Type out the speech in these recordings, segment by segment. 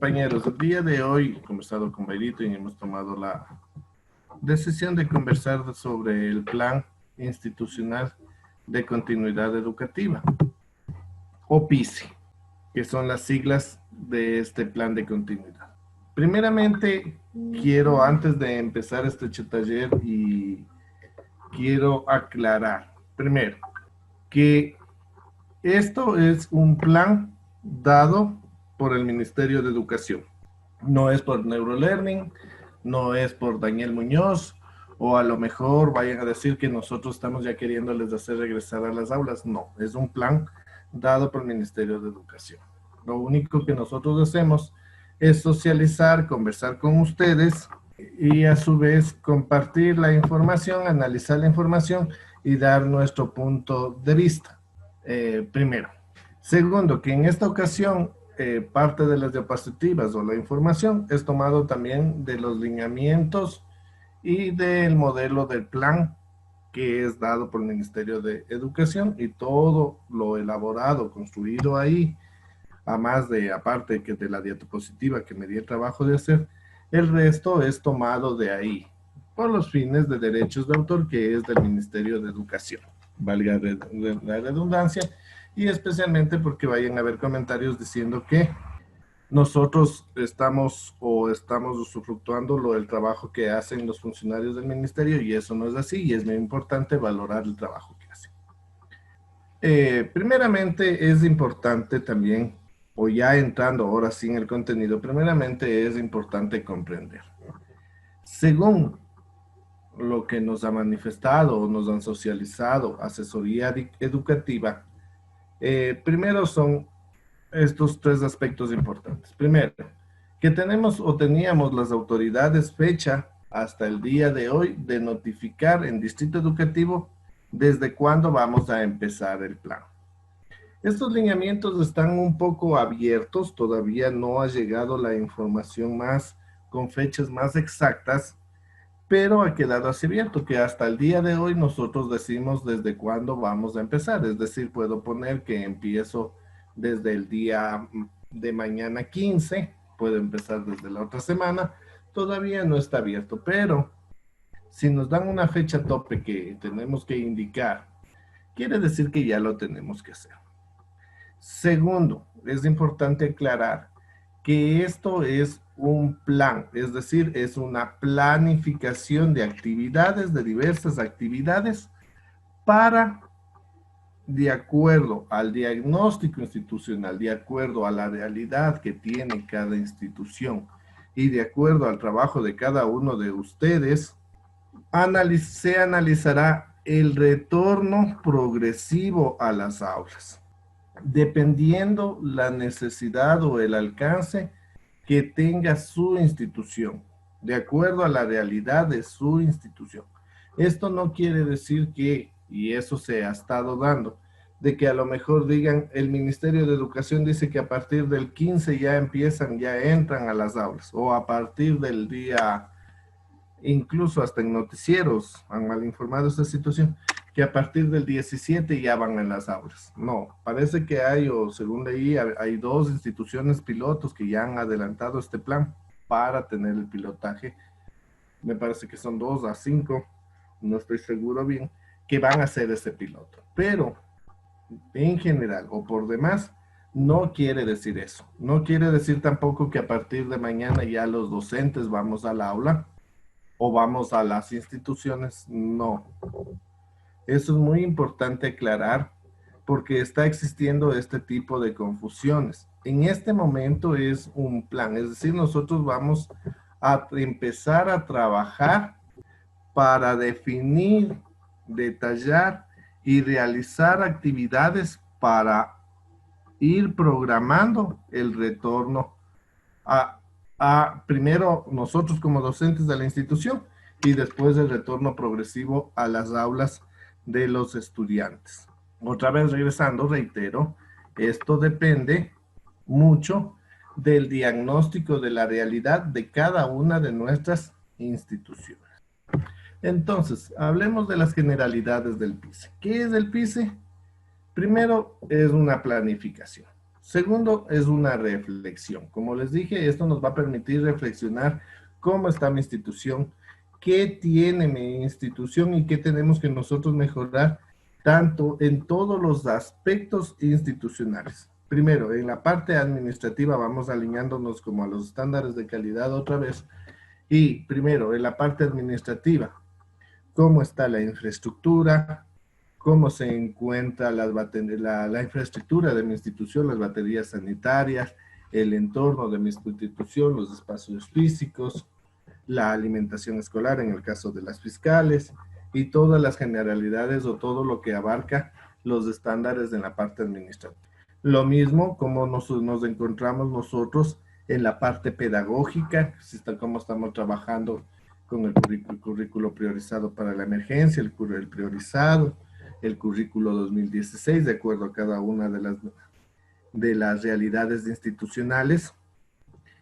compañeros, el día de hoy he conversado con Bayrito y hemos tomado la decisión de conversar sobre el Plan Institucional de Continuidad Educativa, o PICE, que son las siglas de este plan de continuidad. Primeramente, quiero, antes de empezar este taller, quiero aclarar, primero, que esto es un plan dado por el Ministerio de Educación. No es por Neurolearning, no es por Daniel Muñoz, o a lo mejor vayan a decir que nosotros estamos ya queriéndoles hacer regresar a las aulas. No, es un plan dado por el Ministerio de Educación. Lo único que nosotros hacemos es socializar, conversar con ustedes y a su vez compartir la información, analizar la información y dar nuestro punto de vista. Primero. Segundo, que en esta ocasión parte de las diapositivas o la información es tomado también de los lineamientos y del modelo del plan que es dado por el Ministerio de Educación, y todo lo elaborado, construido ahí, aparte que de la diapositiva que me di el trabajo de hacer, el resto es tomado de ahí, por los fines de derechos de autor, que es del Ministerio de Educación, valga la redundancia, y especialmente porque vayan a haber comentarios diciendo que nosotros estamos usufructuando el trabajo que hacen los funcionarios del ministerio, y eso no es así, y es muy importante valorar el trabajo que hacen. Primeramente es importante también, o ya entrando ahora sí en el contenido, primeramente es importante comprender. Según lo que nos ha manifestado o nos han socializado asesoría educativa, primero son estos tres aspectos importantes. Primero, que tenemos o teníamos las autoridades fecha hasta el día de hoy de notificar en distrito educativo desde cuándo vamos a empezar el plan. Estos lineamientos están un poco abiertos, todavía no ha llegado la información con fechas más exactas, pero ha quedado así abierto que hasta el día de hoy nosotros decimos desde cuándo vamos a empezar. Es decir, puedo poner que empiezo desde el día de mañana 15, puedo empezar desde la otra semana, todavía no está abierto, pero si nos dan una fecha tope que tenemos que indicar, quiere decir que ya lo tenemos que hacer. Segundo, es importante aclarar que esto es un plan, es decir, es una planificación de actividades, de diversas actividades, para, de acuerdo al diagnóstico institucional, de acuerdo a la realidad que tiene cada institución y de acuerdo al trabajo de cada uno de ustedes, se analizará el retorno progresivo a las aulas, dependiendo la necesidad o el alcance que tenga su institución, de acuerdo a la realidad de su institución. Esto no quiere decir que, y eso se ha estado dando, de que a lo mejor digan, el Ministerio de Educación dice que a partir del 15 ya entran a las aulas, o a partir del día, incluso hasta en noticieros han mal informado esta situación, que a partir del 17 ya van en las aulas. No, parece que o según leí, hay 2 instituciones pilotos que ya han adelantado este plan para tener el pilotaje. Me parece que son 2 a 5, no estoy seguro bien, que van a hacer ese piloto. Pero, en general, o por demás, no quiere decir eso. No quiere decir tampoco que a partir de mañana ya los docentes vamos al aula o vamos a las instituciones. No. Eso es muy importante aclarar porque está existiendo este tipo de confusiones. En este momento es un plan, es decir, nosotros vamos a empezar a trabajar para definir, detallar y realizar actividades para ir programando el retorno primero nosotros como docentes de la institución y después el retorno progresivo a las aulas de los estudiantes. Otra vez regresando, reitero, esto depende mucho del diagnóstico de la realidad de cada una de nuestras instituciones. Entonces, hablemos de las generalidades del PICE. ¿Qué es el PICE? Primero, es una planificación. Segundo, es una reflexión. Como les dije, esto nos va a permitir reflexionar cómo está mi institución, qué tiene mi institución y qué tenemos que nosotros mejorar, tanto en todos los aspectos institucionales. Primero, en la parte administrativa vamos alineándonos como a los estándares de calidad otra vez. Y primero, en la parte administrativa, cómo está la infraestructura, cómo se encuentra la infraestructura de mi institución, las baterías sanitarias, el entorno de mi institución, los espacios físicos, la alimentación escolar en el caso de las fiscales y todas las generalidades o todo lo que abarca los estándares en la parte administrativa. Lo mismo como nos encontramos nosotros en la parte pedagógica, cómo estamos trabajando con el currículo priorizado para la emergencia, el priorizado, el currículo 2016, de acuerdo a cada una de las realidades institucionales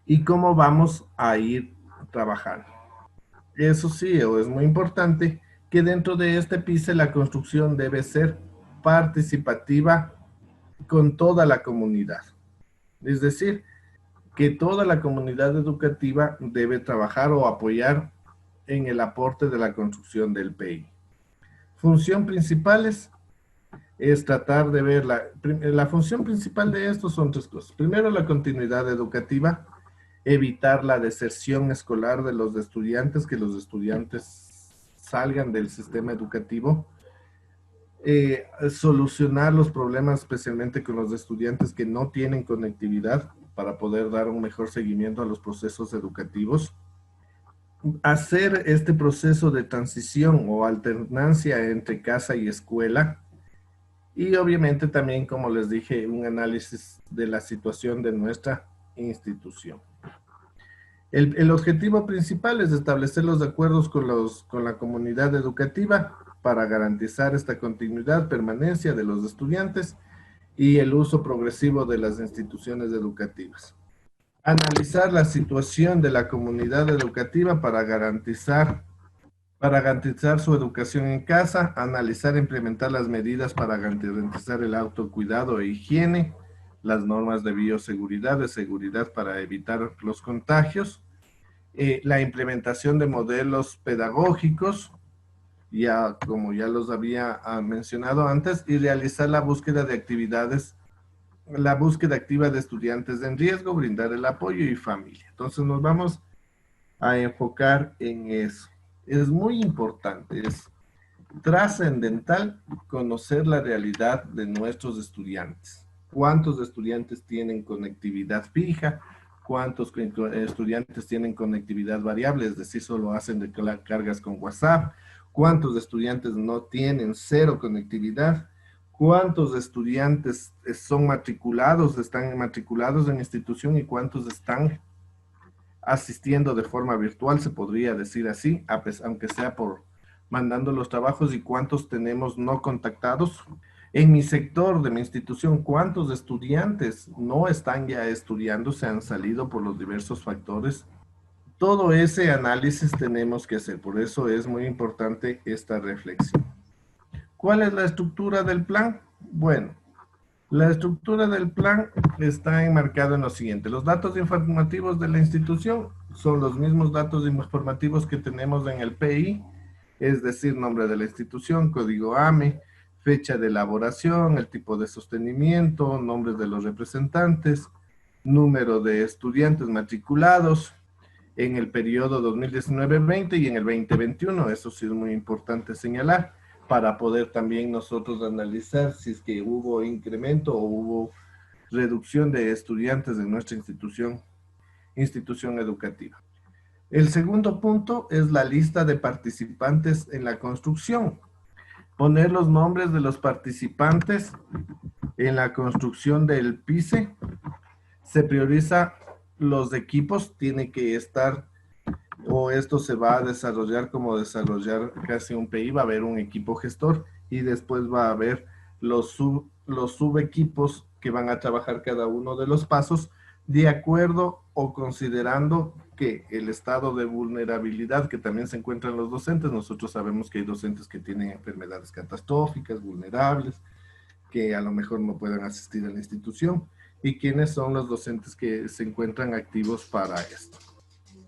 y cómo vamos a ir trabajando. Eso sí, es muy importante que dentro de este PICE la construcción debe ser participativa con toda la comunidad. Es decir, que toda la comunidad educativa debe trabajar o apoyar en el aporte de la construcción del PI. Función principales es tratar de ver la función principal de esto son tres cosas. Primero, la continuidad educativa, evitar la deserción escolar de los estudiantes, que los estudiantes salgan del sistema educativo, solucionar los problemas especialmente con los estudiantes que no tienen conectividad para poder dar un mejor seguimiento a los procesos educativos, hacer este proceso de transición o alternancia entre casa y escuela y obviamente también, como les dije, un análisis de la situación de nuestra institución. El objetivo principal es establecer los acuerdos con la comunidad educativa para garantizar esta continuidad, permanencia de los estudiantes y el uso progresivo de las instituciones educativas. Analizar la situación de la comunidad educativa para garantizar su educación en casa, analizar e implementar las medidas para garantizar el autocuidado e higiene, las normas de bioseguridad, de seguridad para evitar los contagios, la implementación de modelos pedagógicos, ya como ya los había mencionado antes, y realizar la búsqueda de actividades, la búsqueda activa de estudiantes en riesgo, brindar el apoyo y familia. Entonces nos vamos a enfocar en eso. Es muy importante, es trascendental conocer la realidad de nuestros estudiantes. ¿Cuántos estudiantes tienen conectividad fija? ¿Cuántos estudiantes tienen conectividad variable? Es decir, solo hacen de cargas con WhatsApp. ¿Cuántos estudiantes no tienen cero conectividad? ¿Cuántos estudiantes son matriculados, están matriculados en institución y cuántos están asistiendo de forma virtual, se podría decir así, aunque sea por mandando los trabajos, y cuántos tenemos no contactados? En mi sector de mi institución, ¿cuántos estudiantes no están ya estudiando, se han salido por los diversos factores? Todo ese análisis tenemos que hacer, por eso es muy importante esta reflexión. ¿Cuál es la estructura del plan? Bueno, la estructura del plan está enmarcada en lo siguiente. Los datos informativos de la institución son los mismos datos informativos que tenemos en el PI, es decir, nombre de la institución, código AME, fecha de elaboración, el tipo de sostenimiento, nombres de los representantes, número de estudiantes matriculados en el periodo 2019-20 y en el 2021. Eso sí es muy importante señalar, para poder también nosotros analizar si es que hubo incremento o hubo reducción de estudiantes en nuestra institución educativa. El segundo punto es la lista de participantes en la construcción. Poner los nombres de los participantes en la construcción del PICE. Se prioriza los equipos, tiene que estar, o esto se va a desarrollar como desarrollar casi un PI, va a haber un equipo gestor y después va a haber los subequipos que van a trabajar cada uno de los pasos de acuerdo o considerando que el estado de vulnerabilidad que también se encuentra en los docentes. Nosotros sabemos que hay docentes que tienen enfermedades catastróficas, vulnerables, que a lo mejor no puedan asistir a la institución. y quiénes son los docentes que se encuentran activos para esto.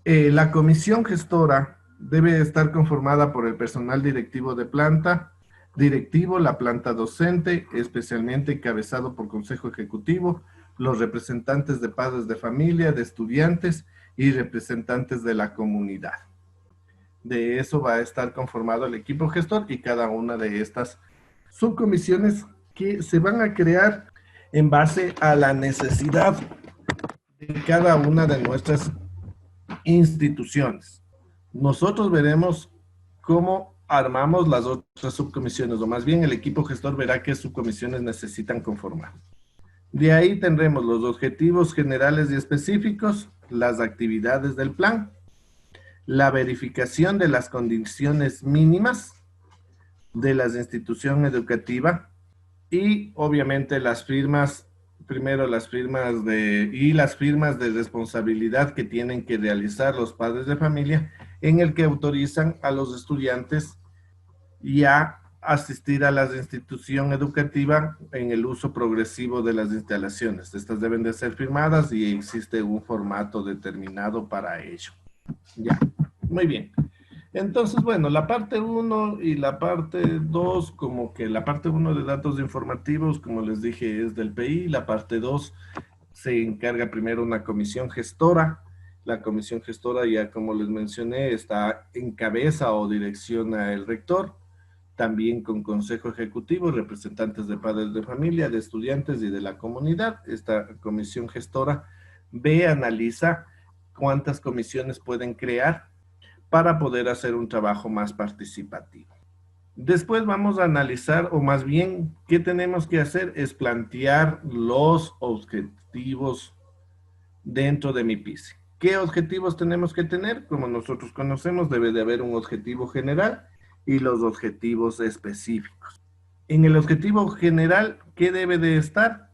La comisión gestora debe estar conformada por el personal directivo de planta, directivo, la planta docente, especialmente encabezado por consejo ejecutivo, los representantes de padres de familia, de estudiantes y representantes de la comunidad. De eso va a estar conformado el equipo gestor y cada una de estas subcomisiones que se van a crear en base a la necesidad de cada una de nuestras instituciones. Nosotros veremos cómo armamos las otras subcomisiones, o más bien el equipo gestor verá qué subcomisiones necesitan conformar. De ahí tendremos los objetivos generales y específicos, las actividades del plan, la verificación de las condiciones mínimas de la institución educativa y obviamente las firmas, primero las firmas de responsabilidad que tienen que realizar los padres de familia, en el que autorizan a los estudiantes ya asistir a la institución educativa en el uso progresivo de las instalaciones. Estas deben de ser firmadas y existe un formato determinado para ello. Ya, muy bien. Entonces, bueno, la parte 1 y la parte 2, como que la parte 1 de datos informativos, como les dije, es del PI. La parte 2 se encarga primero una comisión gestora. La comisión gestora, ya como les mencioné, está en cabeza o direcciona el rector, también con consejo ejecutivo, representantes de padres de familia, de estudiantes y de la comunidad. Esta comisión gestora analiza cuántas comisiones pueden crear para poder hacer un trabajo más participativo. Después vamos a analizar, o más bien, ¿qué tenemos que hacer? Es plantear los objetivos dentro de MIPYME. ¿Qué objetivos tenemos que tener? Como nosotros conocemos, debe de haber un objetivo general y los objetivos específicos. En el objetivo general, ¿qué debe de estar?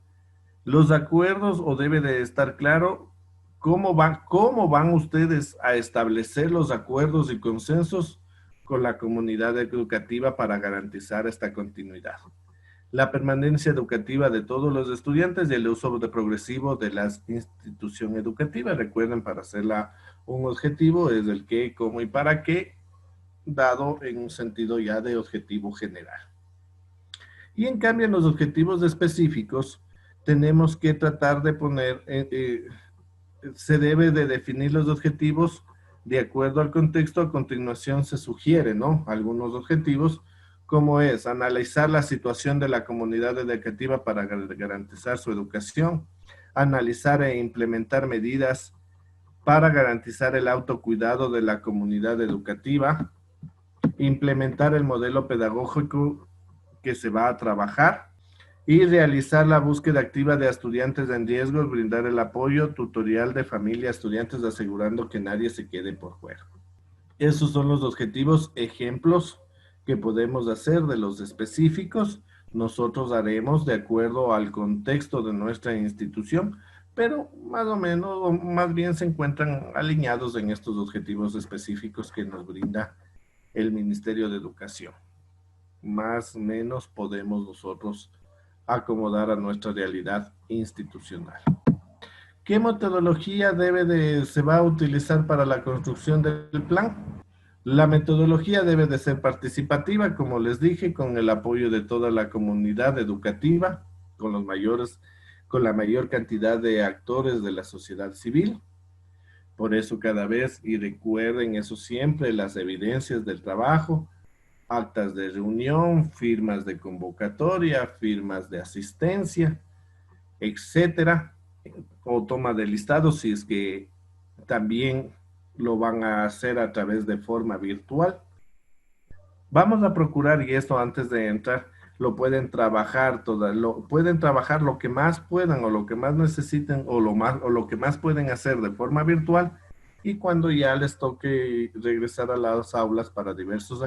Los acuerdos, o debe de estar claro cómo van ustedes a establecer los acuerdos y consensos con la comunidad educativa para garantizar esta continuidad. La permanencia educativa de todos los estudiantes y el uso progresivo de la institución educativa. Recuerden, para hacerla un objetivo es el qué, cómo y para qué, dado en un sentido ya de objetivo general. Y en cambio, en los objetivos específicos, tenemos que tratar de poner, se debe de definir los objetivos de acuerdo al contexto. A continuación se sugiere, ¿no? Algunos objetivos, como es analizar la situación de la comunidad educativa para garantizar su educación, analizar e implementar medidas para garantizar el autocuidado de la comunidad educativa, implementar el modelo pedagógico que se va a trabajar y realizar la búsqueda activa de estudiantes en riesgo, brindar el apoyo tutorial de familia a estudiantes asegurando que nadie se quede por fuera. Esos son los objetivos ejemplos que podemos hacer de los específicos. Nosotros haremos de acuerdo al contexto de nuestra institución, pero más o menos, o más bien se encuentran alineados en estos objetivos específicos que nos brinda el Ministerio de Educación. Más o menos podemos nosotros acomodar a nuestra realidad institucional. ¿Qué metodología se va a utilizar para la construcción del plan? La metodología debe de ser participativa, como les dije, con el apoyo de toda la comunidad educativa, con la mayor cantidad de actores de la sociedad civil. Por eso cada vez, y recuerden eso siempre, las evidencias del trabajo, actas de reunión, firmas de convocatoria, firmas de asistencia, etcétera, o toma de listado si es que también lo van a hacer a través de forma virtual. Vamos a procurar, y esto antes de entrar, lo pueden trabajar lo que más puedan o lo que más necesiten o lo que más pueden hacer de forma virtual, y cuando ya les toque regresar a las aulas para diversos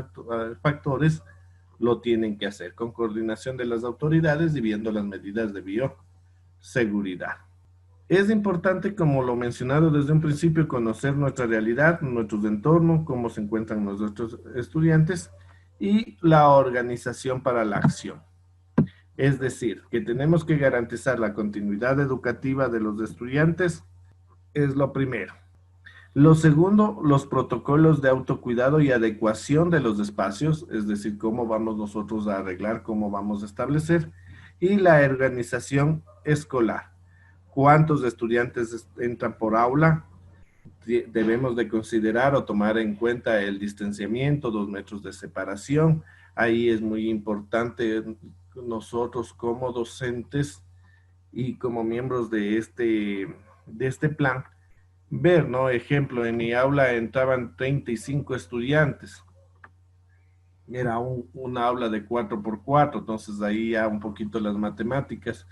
factores, lo tienen que hacer con coordinación de las autoridades y viendo las medidas de bioseguridad. Es importante, como lo mencionado desde un principio, conocer nuestra realidad, nuestros entornos, cómo se encuentran nuestros estudiantes y la organización para la acción. Es decir, que tenemos que garantizar la continuidad educativa de los estudiantes, es lo primero. Lo segundo, los protocolos de autocuidado y adecuación de los espacios, es decir, cómo vamos nosotros a arreglar, cómo vamos a establecer, y la organización escolar. ¿Cuántos estudiantes entran por aula? Debemos de considerar o tomar en cuenta el distanciamiento, 2 metros de separación. Ahí es muy importante nosotros como docentes y como miembros de este plan, ver, ¿no? Ejemplo, en mi aula entraban 35 estudiantes. Era una aula de 4 por 4, entonces ahí ya un poquito las matemáticas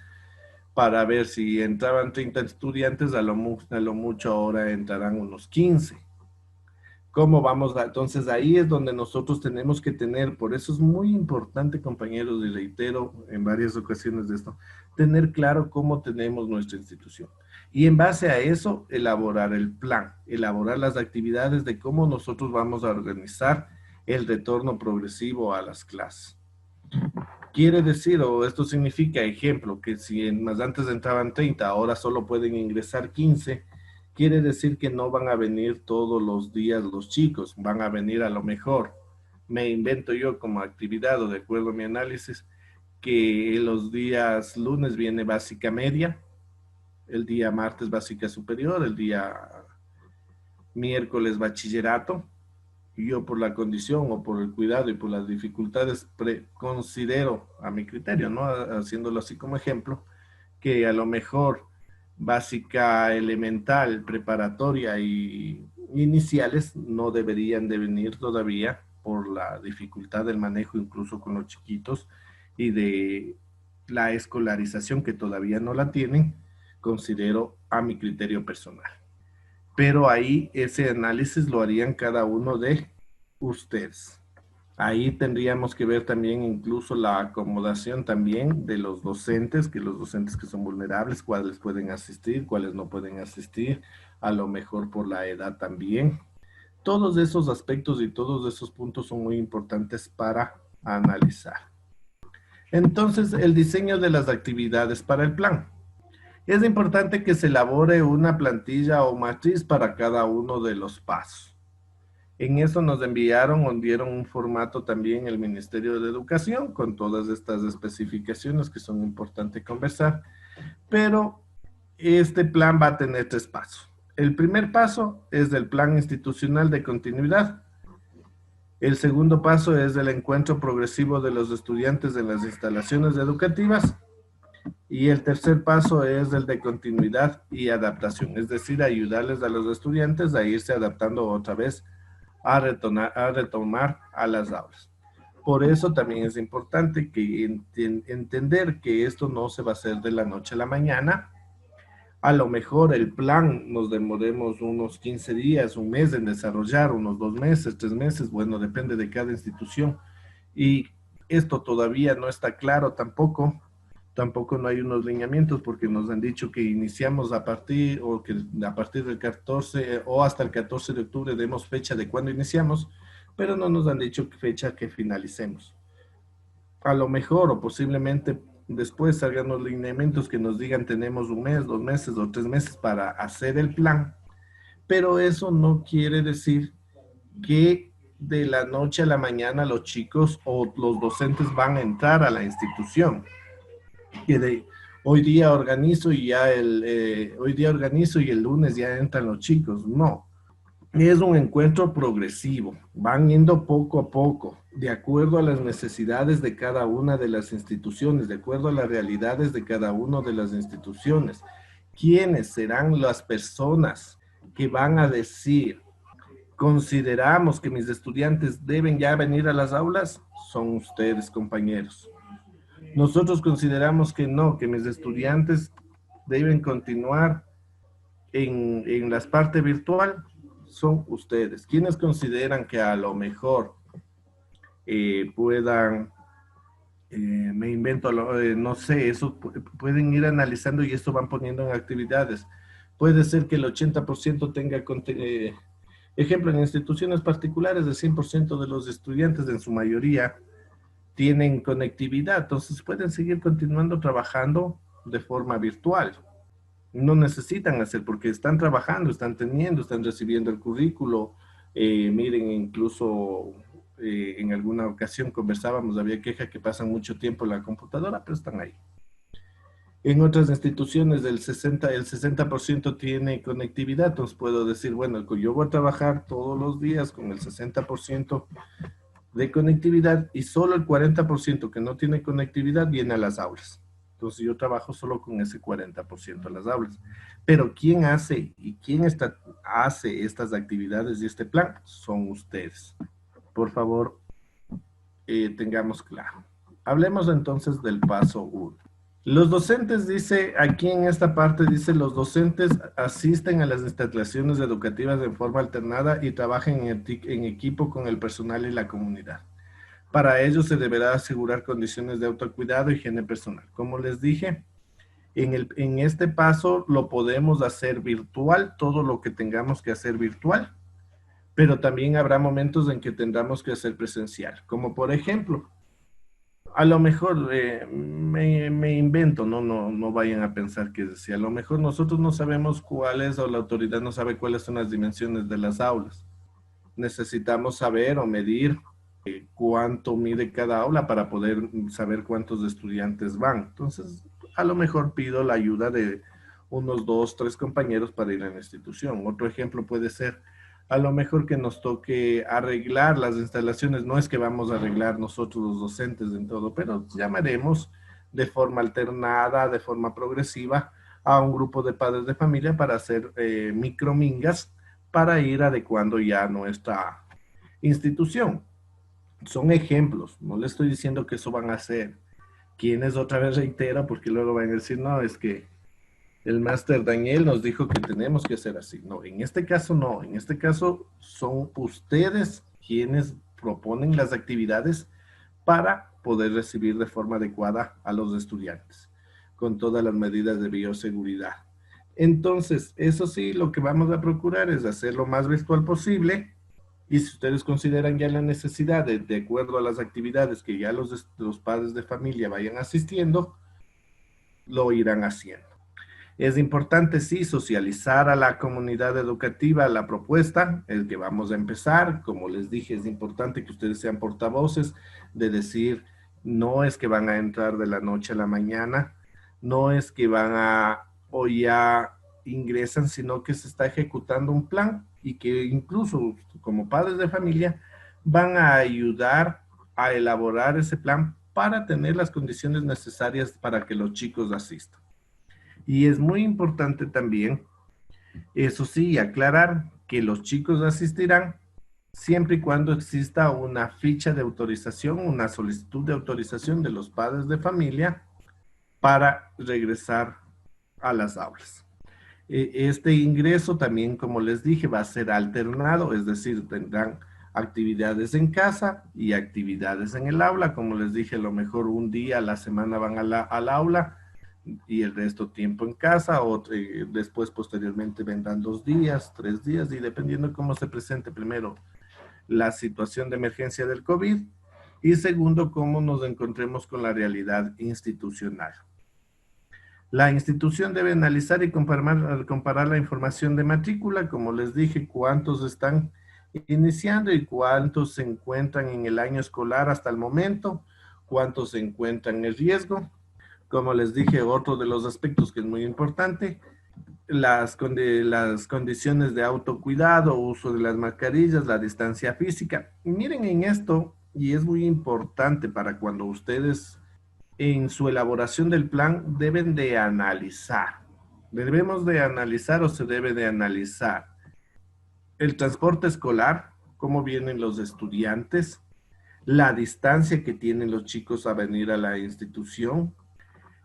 para ver si entraban 30 estudiantes, a lo mucho ahora entrarán unos 15. ¿Cómo vamos entonces ahí es donde nosotros tenemos que tener, por eso es muy importante, compañeros, y reitero en varias ocasiones de esto, tener claro cómo tenemos nuestra institución. Y en base a eso, elaborar el plan, elaborar las actividades de cómo nosotros vamos a organizar el retorno progresivo a las clases. Quiere decir, o esto significa, ejemplo, que si más antes entraban 30, ahora solo pueden ingresar 15, quiere decir que no van a venir todos los días los chicos, van a venir a lo mejor, me invento yo como actividad o de acuerdo a mi análisis, que los días lunes viene básica media, el día martes básica superior, el día miércoles bachillerato, y yo por la condición o por el cuidado y por las dificultades considero a mi criterio, ¿no? Haciéndolo así como ejemplo, que a lo mejor básica, elemental, preparatoria y iniciales no deberían de venir todavía por la dificultad del manejo incluso con los chiquitos y de la escolarización que todavía no la tienen, considero a mi criterio personal. Pero ahí ese análisis lo harían cada uno de ustedes. Ahí tendríamos que ver también incluso la acomodación también de los docentes, que los docentes que son vulnerables, cuáles pueden asistir, cuáles no pueden asistir, a lo mejor por la edad también. Todos esos aspectos y todos esos puntos son muy importantes para analizar. Entonces, el diseño de las actividades para el plan. Es importante que se elabore una plantilla o matriz para cada uno de los pasos. En eso nos enviaron o dieron un formato también el Ministerio de Educación con todas estas especificaciones que son importantes conversar, pero este plan va a tener 3 pasos. El primer paso es del plan institucional de continuidad. El segundo paso es del encuentro progresivo de los estudiantes en las instalaciones educativas. Y el tercer paso es el de continuidad y adaptación, es decir, ayudarles a los estudiantes a irse adaptando otra vez a retomar a las aulas. Por eso también es importante que entender que esto no se va a hacer de la noche a la mañana. A lo mejor el plan nos demoremos unos 15 días, un mes en desarrollar, unos 2 meses, 3 meses, bueno, depende de cada institución. Y esto todavía no está claro tampoco no hay unos lineamientos porque nos han dicho que iniciamos a partir o que a partir del 14 o hasta el 14 de octubre demos fecha de cuándo iniciamos, pero no nos han dicho fecha que finalicemos. A lo mejor o posiblemente después salgan los lineamientos que nos digan tenemos un mes, 2 meses o 3 meses para hacer el plan, pero eso no quiere decir que de la noche a la mañana los chicos o los docentes van a entrar a la institución. Que hoy día organizo y hoy día organizo y el lunes ya entran los chicos. No, es un encuentro progresivo. Van yendo poco a poco, de acuerdo a las necesidades de cada una de las instituciones, de acuerdo a las realidades de cada una de las instituciones. ¿Quiénes serán las personas que van a decir, consideramos que mis estudiantes deben ya venir a las aulas? Son ustedes, compañeros. Nosotros consideramos que no, que mis estudiantes deben continuar en la parte virtual, son ustedes. Quienes consideran que a lo mejor puedan, me invento, no sé, eso pueden ir analizando y esto van poniendo en actividades. Puede ser que el 80% tenga, ejemplo, en instituciones particulares, el 100% de los estudiantes en su mayoría tienen conectividad, entonces pueden seguir continuando trabajando de forma virtual. No necesitan hacer, porque están trabajando, están teniendo, están recibiendo el currículo. Miren, incluso en alguna ocasión conversábamos, había queja que pasan mucho tiempo en la computadora, pero están ahí. En otras instituciones el 60% tiene conectividad, entonces puedo decir, bueno, yo voy a trabajar todos los días con el 60% de conectividad y solo el 40% que no tiene conectividad viene a las aulas. Entonces yo trabajo solo con ese 40% en las aulas. Pero ¿quién hace y quién hace estas actividades y este plan? Son ustedes. Por favor, tengamos claro. Hablemos entonces del paso 1. Los docentes, dice, aquí en esta parte dice, los docentes asisten a las instalaciones educativas de forma alternada y trabajan en equipo con el personal y la comunidad. Para ello se deberá asegurar condiciones de autocuidado y higiene personal. Como les dije, en este paso lo podemos hacer virtual, todo lo que tengamos que hacer virtual, pero también habrá momentos en que tendremos que hacer presencial, como por ejemplo, a lo mejor me invento, no vayan a pensar que si a lo mejor nosotros no sabemos cuáles o la autoridad no sabe cuáles son las dimensiones de las aulas. Necesitamos saber o medir cuánto mide cada aula para poder saber cuántos estudiantes van. Entonces, a lo mejor pido la ayuda de unos 2, 3 compañeros para ir a la institución. Otro ejemplo puede ser, a lo mejor que nos toque arreglar las instalaciones. No es que vamos a arreglar nosotros los docentes en todo, pero llamaremos de forma alternada, de forma progresiva, a un grupo de padres de familia para hacer micromingas para ir adecuando ya nuestra institución. Son ejemplos, no le estoy diciendo que eso van a hacer. Quienes otra vez reitero, porque luego van a decir, no, es que el máster Daniel nos dijo que tenemos que hacer así. No, en este caso no, en este caso son ustedes quienes proponen las actividades para poder recibir de forma adecuada a los estudiantes, con todas las medidas de bioseguridad. Entonces, eso sí, lo que vamos a procurar es hacer lo más virtual posible. Y si ustedes consideran ya la necesidad, de acuerdo a las actividades que ya los padres de familia vayan asistiendo, lo irán haciendo. Es importante, sí, socializar a la comunidad educativa la propuesta, el que vamos a empezar. Como les dije, es importante que ustedes sean portavoces de decir, no es que van a entrar de la noche a la mañana, no es que van a o ya ingresan, sino que se está ejecutando un plan y que incluso como padres de familia van a ayudar a elaborar ese plan para tener las condiciones necesarias para que los chicos asistan. Y es muy importante también, eso sí, aclarar que los chicos asistirán siempre y cuando exista una ficha de autorización, una solicitud de autorización de los padres de familia para regresar a las aulas. Este ingreso también, como les dije, va a ser alternado, es decir, tendrán actividades en casa y actividades en el aula. Como les dije, a lo mejor un día a la semana van al aula y el resto tiempo en casa, o después posteriormente vendrán 2 días, 3 días, y dependiendo de cómo se presente primero la situación de emergencia del COVID y segundo, cómo nos encontremos con la realidad institucional. La institución debe analizar y comparar la información de matrícula, como les dije, cuántos están iniciando y cuántos se encuentran en el año escolar hasta el momento, cuántos se encuentran en riesgo. Como les dije, otro de los aspectos que es muy importante, las condiciones de autocuidado, uso de las mascarillas, la distancia física. Y miren en esto, y es muy importante para cuando ustedes en su elaboración del plan deben de analizar. Debemos de analizar o se debe de analizar el transporte escolar, cómo vienen los estudiantes, la distancia que tienen los chicos a venir a la institución,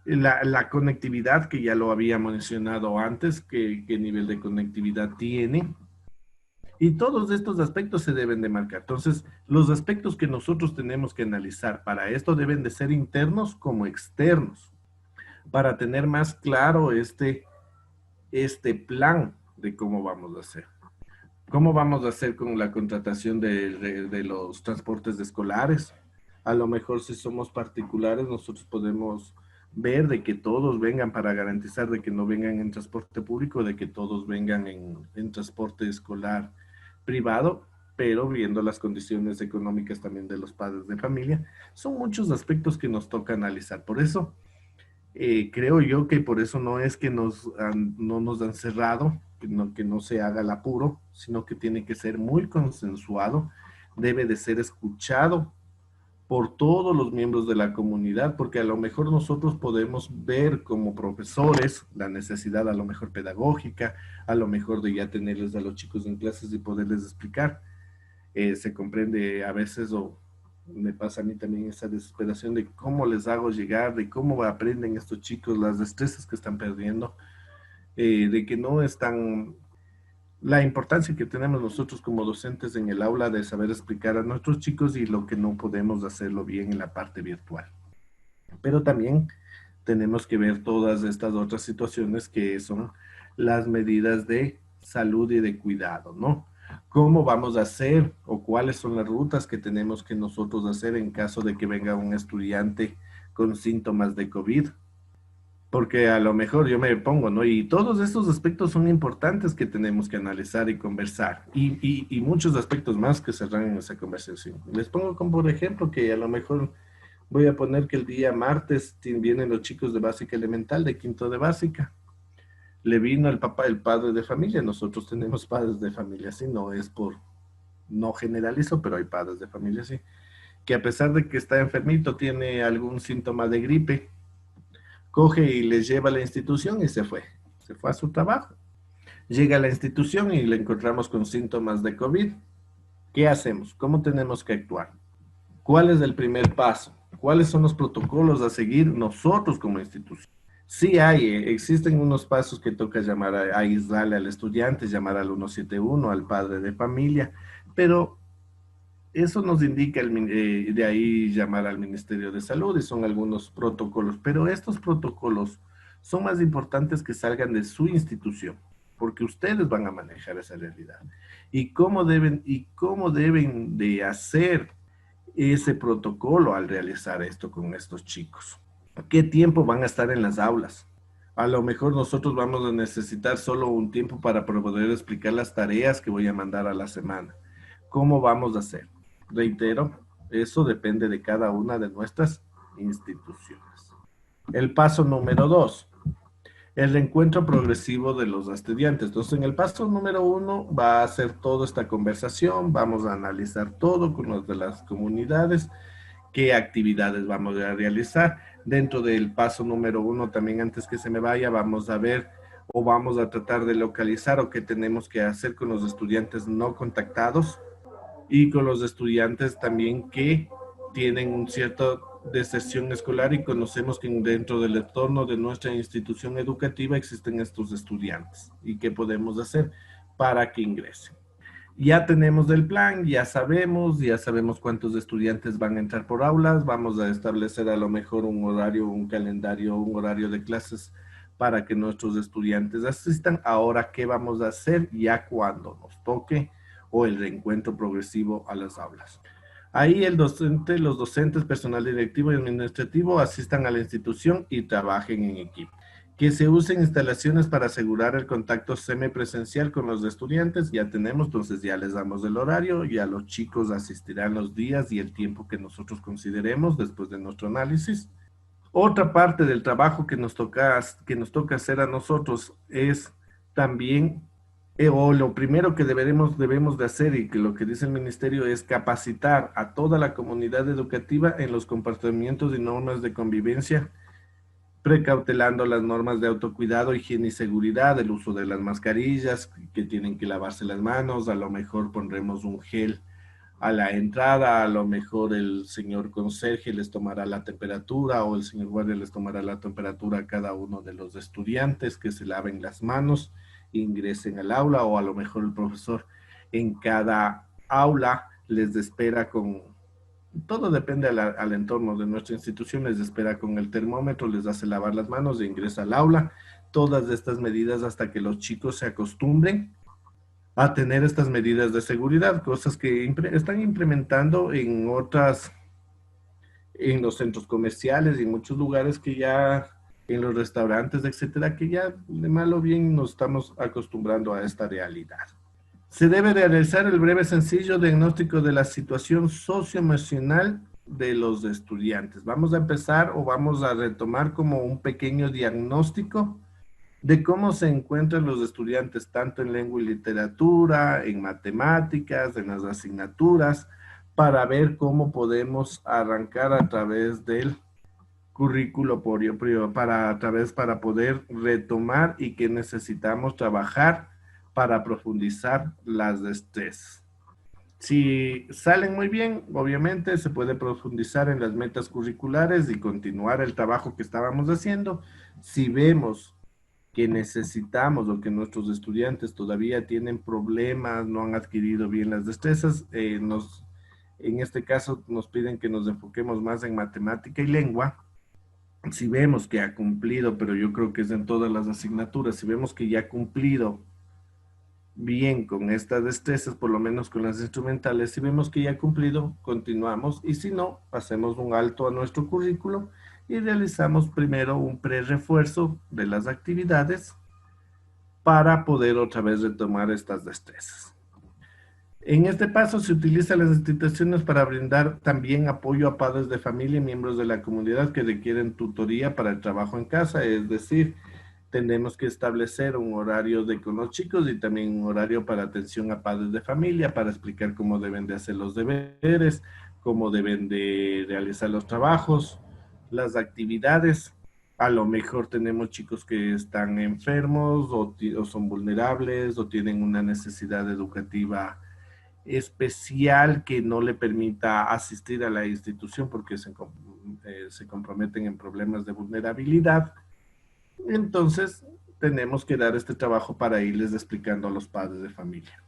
la conectividad, que ya lo había mencionado antes, qué nivel de conectividad tiene. Y todos estos aspectos se deben de marcar. Entonces, los aspectos que nosotros tenemos que analizar para esto deben de ser internos como externos, para tener más claro este plan de cómo vamos a hacer. ¿Cómo vamos a hacer con la contratación de los transportes escolares? A lo mejor si somos particulares, nosotros podemos ver de que todos vengan para garantizar de que no vengan en transporte público, de que todos vengan en transporte escolar privado, pero viendo las condiciones económicas también de los padres de familia. Son muchos aspectos que nos toca analizar. Por eso, creo yo que por eso no es que no nos han cerrado, que no se haga el apuro, sino que tiene que ser muy consensuado, debe de ser escuchado por todos los miembros de la comunidad, porque a lo mejor nosotros podemos ver como profesores la necesidad a lo mejor pedagógica, a lo mejor de ya tenerles a los chicos en clases y poderles explicar. Se comprende a veces, o me pasa a mí también esa desesperación de cómo les hago llegar, de cómo aprenden estos chicos, las destrezas que están perdiendo, de que no están la importancia que tenemos nosotros como docentes en el aula de saber explicar a nuestros chicos y lo que no podemos hacerlo bien en la parte virtual. Pero también tenemos que ver todas estas otras situaciones que son las medidas de salud y de cuidado, ¿no? ¿Cómo vamos a hacer o cuáles son las rutas que tenemos que nosotros hacer en caso de que venga un estudiante con síntomas de COVID? Porque a lo mejor yo me pongo, ¿no? Y todos estos aspectos son importantes que tenemos que analizar y conversar. Y muchos aspectos más que cerran en esa conversación. Les pongo como por ejemplo que a lo mejor voy a poner que el día martes vienen los chicos de básica elemental, de quinto de básica. Le vino el papá, el padre de familia. Nosotros tenemos padres de familia, así no es por, no generalizo, pero hay padres de familia, así. Que a pesar de que está enfermito, tiene algún síntoma de gripe, coge y les lleva a la institución y se fue a su trabajo. Llega a la institución y le encontramos con síntomas de COVID. ¿Qué hacemos? ¿Cómo tenemos que actuar? ¿Cuál es el primer paso? ¿Cuáles son los protocolos a seguir nosotros como institución? Sí existen unos pasos que toca llamar a aislarle al estudiante, llamar al 171, al padre de familia, pero eso nos indica de ahí llamar al Ministerio de Salud y son algunos protocolos, pero estos protocolos son más importantes que salgan de su institución, porque ustedes van a manejar esa realidad. Y cómo deben de hacer ese protocolo al realizar esto con estos chicos? ¿Qué tiempo van a estar en las aulas? A lo mejor nosotros vamos a necesitar solo un tiempo para poder explicar las tareas que voy a mandar a la semana. ¿Cómo vamos a hacer? Reitero, eso depende de cada una de nuestras instituciones. El paso número 2, el reencuentro progresivo de los estudiantes. Entonces, en el paso número 1 va a ser toda esta conversación, vamos a analizar todo con los de las comunidades, qué actividades vamos a realizar. Dentro del paso número 1, también antes que se me vaya, vamos a ver o vamos a tratar de localizar o qué tenemos que hacer con los estudiantes no contactados y con los estudiantes también que tienen un cierto deserción escolar y conocemos que dentro del entorno de nuestra institución educativa existen estos estudiantes y qué podemos hacer para que ingresen. Ya tenemos el plan, ya sabemos cuántos estudiantes van a entrar por aulas, vamos a establecer a lo mejor un horario, un calendario, un horario de clases para que nuestros estudiantes asistan. Ahora, ¿qué vamos a hacer ya cuando nos toque o el reencuentro progresivo a las aulas? Ahí el docente, los docentes, personal directivo y administrativo asistan a la institución y trabajen en equipo. Que se usen instalaciones para asegurar el contacto semipresencial con los estudiantes. Ya tenemos, entonces ya les damos el horario, ya los chicos asistirán los días y el tiempo que nosotros consideremos después de nuestro análisis. Otra parte del trabajo que nos toca hacer a nosotros es también, o lo primero que debemos de hacer y que lo que dice el ministerio es capacitar a toda la comunidad educativa en los comportamientos y normas de convivencia, precautelando las normas de autocuidado, higiene y seguridad, el uso de las mascarillas, que tienen que lavarse las manos, a lo mejor pondremos un gel a la entrada, a lo mejor el señor conserje les tomará la temperatura o el señor guardia les tomará la temperatura a cada uno de los estudiantes, que se laven las manos, ingresen al aula, o a lo mejor el profesor en cada aula les espera con, todo depende al entorno de nuestra institución, les espera con el termómetro, les hace lavar las manos e ingresa al aula. Todas estas medidas hasta que los chicos se acostumbren a tener estas medidas de seguridad, cosas que están implementando en otras en los centros comerciales y en muchos lugares que ya, en los restaurantes, etcétera, que ya de mal o bien nos estamos acostumbrando a esta realidad. Se debe realizar el breve, sencillo diagnóstico de la situación socioemocional de los estudiantes. Vamos a empezar o vamos a retomar como un pequeño diagnóstico de cómo se encuentran los estudiantes tanto en lengua y literatura, en matemáticas, en las asignaturas, para ver cómo podemos arrancar a través del currículo para poder retomar y que necesitamos trabajar para profundizar las destrezas. Si salen muy bien, obviamente se puede profundizar en las metas curriculares y continuar el trabajo que estábamos haciendo. Si vemos que necesitamos o que nuestros estudiantes todavía tienen problemas, no han adquirido bien las destrezas, en este caso nos piden que nos enfoquemos más en matemática y lengua. Si vemos que ha cumplido, pero yo creo que es en todas las asignaturas, si vemos que ya ha cumplido bien con estas destrezas, por lo menos con las instrumentales, si vemos que ya ha cumplido, continuamos, y si no, hacemos un alto a nuestro currículo y realizamos primero un pre-refuerzo de las actividades para poder otra vez retomar estas destrezas. En este paso se utilizan las instituciones para brindar también apoyo a padres de familia y miembros de la comunidad que requieren tutoría para el trabajo en casa, es decir, tenemos que establecer un horario con los chicos y también un horario para atención a padres de familia, para explicar cómo deben de hacer los deberes, cómo deben de realizar los trabajos, las actividades. A lo mejor tenemos chicos que están enfermos o son vulnerables o tienen una necesidad educativa especial que no le permita asistir a la institución porque se comprometen en problemas de vulnerabilidad. Entonces, tenemos que dar este trabajo para irles explicando a los padres de familia.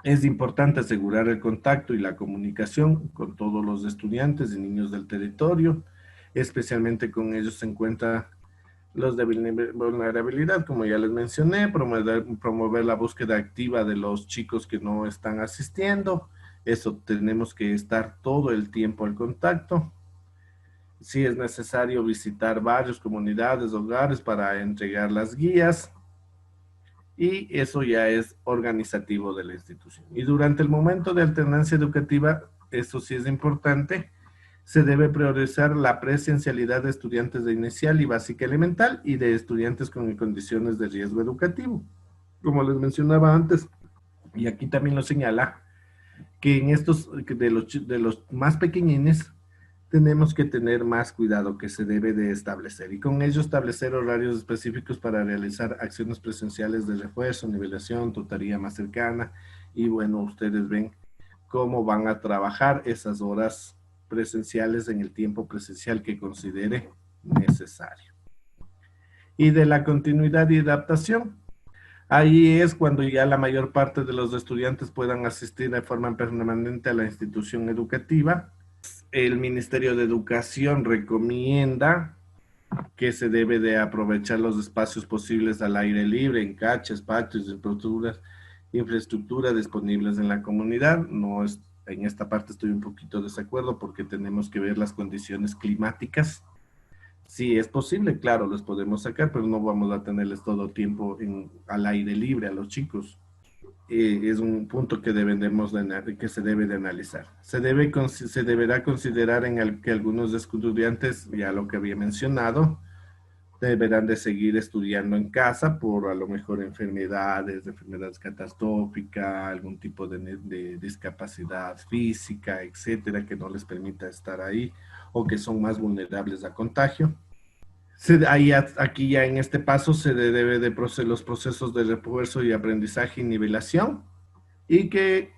Es importante asegurar el contacto y la comunicación con todos los estudiantes y niños del territorio, especialmente con ellos se encuentra los de vulnerabilidad, como ya les mencioné, promover la búsqueda activa de los chicos que no están asistiendo. Eso tenemos que estar todo el tiempo al contacto. Si es necesario visitar varias comunidades, hogares para entregar las guías. Y eso ya es organizativo de la institución. Y durante el momento de alternancia educativa, esto sí es importante, se debe priorizar la presencialidad de estudiantes de inicial y básica elemental y de estudiantes con condiciones de riesgo educativo. Como les mencionaba antes, y aquí también lo señala, que en estos, de los más pequeñines, tenemos que tener más cuidado que se debe de establecer y con ello establecer horarios específicos para realizar acciones presenciales de refuerzo, nivelación, tutoría más cercana y bueno, ustedes ven cómo van a trabajar esas horas presenciales en el tiempo presencial que considere necesario. Y de la continuidad y adaptación, ahí es cuando ya la mayor parte de los estudiantes puedan asistir de forma permanente a la institución educativa. El Ministerio de Educación recomienda que se debe de aprovechar los espacios posibles al aire libre, en cachas, patios, infraestructura disponibles en la comunidad. No es, en esta parte estoy un poquito de desacuerdo porque tenemos que ver las condiciones climáticas. Sí, es posible, claro, los podemos sacar, pero no vamos a tenerles todo tiempo al aire libre a los chicos. Es un punto que que se debe de analizar. Se deberá considerar que algunos estudiantes, ya lo que había mencionado, deberán de seguir estudiando en casa por a lo mejor enfermedades catastróficas, algún tipo de discapacidad física, etcétera, que no les permita estar ahí o que son más vulnerables a contagio. Aquí ya en este paso se debe de los procesos de refuerzo y aprendizaje y nivelación y que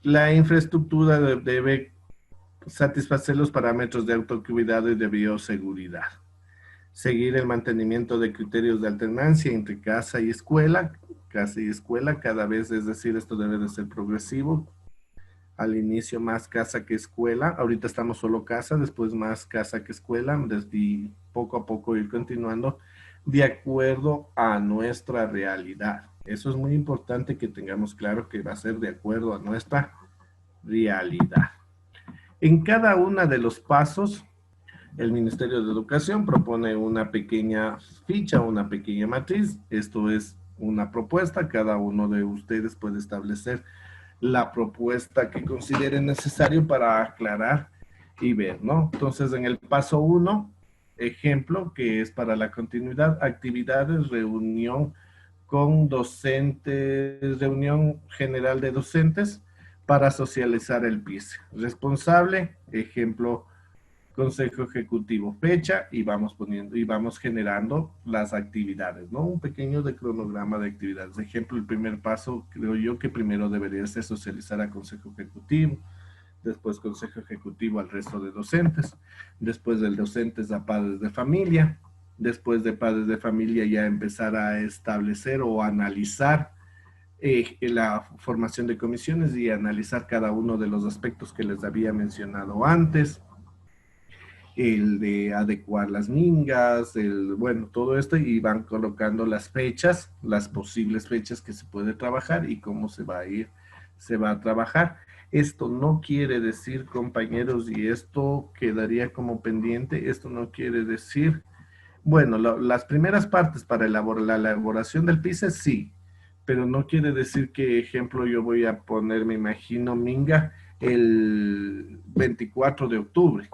la infraestructura debe satisfacer los parámetros de autocuidado y de bioseguridad. Seguir el mantenimiento de criterios de alternancia entre casa y escuela cada vez, es decir, esto debe de ser progresivo. Al inicio más casa que escuela, ahorita estamos solo casa, después más casa que escuela, desde poco a poco ir continuando de acuerdo a nuestra realidad. Eso es muy importante que tengamos claro que va a ser de acuerdo a nuestra realidad. En cada uno de los pasos, el Ministerio de Educación propone una pequeña ficha, una pequeña matriz. Esto es una propuesta. Cada uno de ustedes puede establecer la propuesta que considere necesario para aclarar y ver, ¿no? Entonces, en el paso 1, ejemplo, que es para la continuidad, actividades, reunión con docentes, reunión general de docentes para socializar el PIS. Responsable, ejemplo, Consejo Ejecutivo, fecha, y vamos poniendo y vamos generando las actividades, ¿no? Un pequeño de cronograma de actividades. De ejemplo, el primer paso, creo yo que primero debería ser socializar a Consejo Ejecutivo, después Consejo Ejecutivo al resto de docentes, después del docentes a padres de familia, después de padres de familia ya empezar a establecer o analizar la formación de comisiones y analizar cada uno de los aspectos que les había mencionado antes, el de adecuar las mingas, bueno, todo esto, y van colocando las fechas, las posibles fechas que se puede trabajar y cómo se va a ir, se va a trabajar. Esto no quiere decir, compañeros, y esto quedaría como pendiente, esto no quiere decir, bueno, las primeras partes para la elaboración del PISA sí, pero no quiere decir que, ejemplo, yo voy a poner, me imagino, minga el 24 de octubre.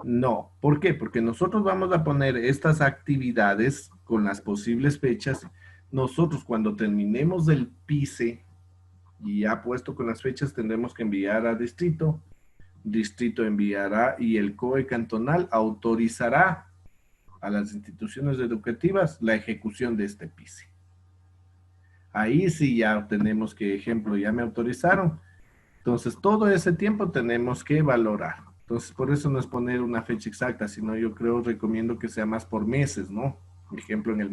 No, ¿por qué? Porque nosotros vamos a poner estas actividades con las posibles fechas. Nosotros cuando terminemos el PICE y ya puesto con las fechas tendremos que enviar a distrito. Distrito enviará y el COE cantonal autorizará a las instituciones educativas la ejecución de este PICE. Ahí sí ya tenemos que, ejemplo, ya me autorizaron. Entonces, todo ese tiempo tenemos que valorar. Entonces, por eso no es poner una fecha exacta, sino yo creo, recomiendo que sea más por meses, ¿no? Por ejemplo, me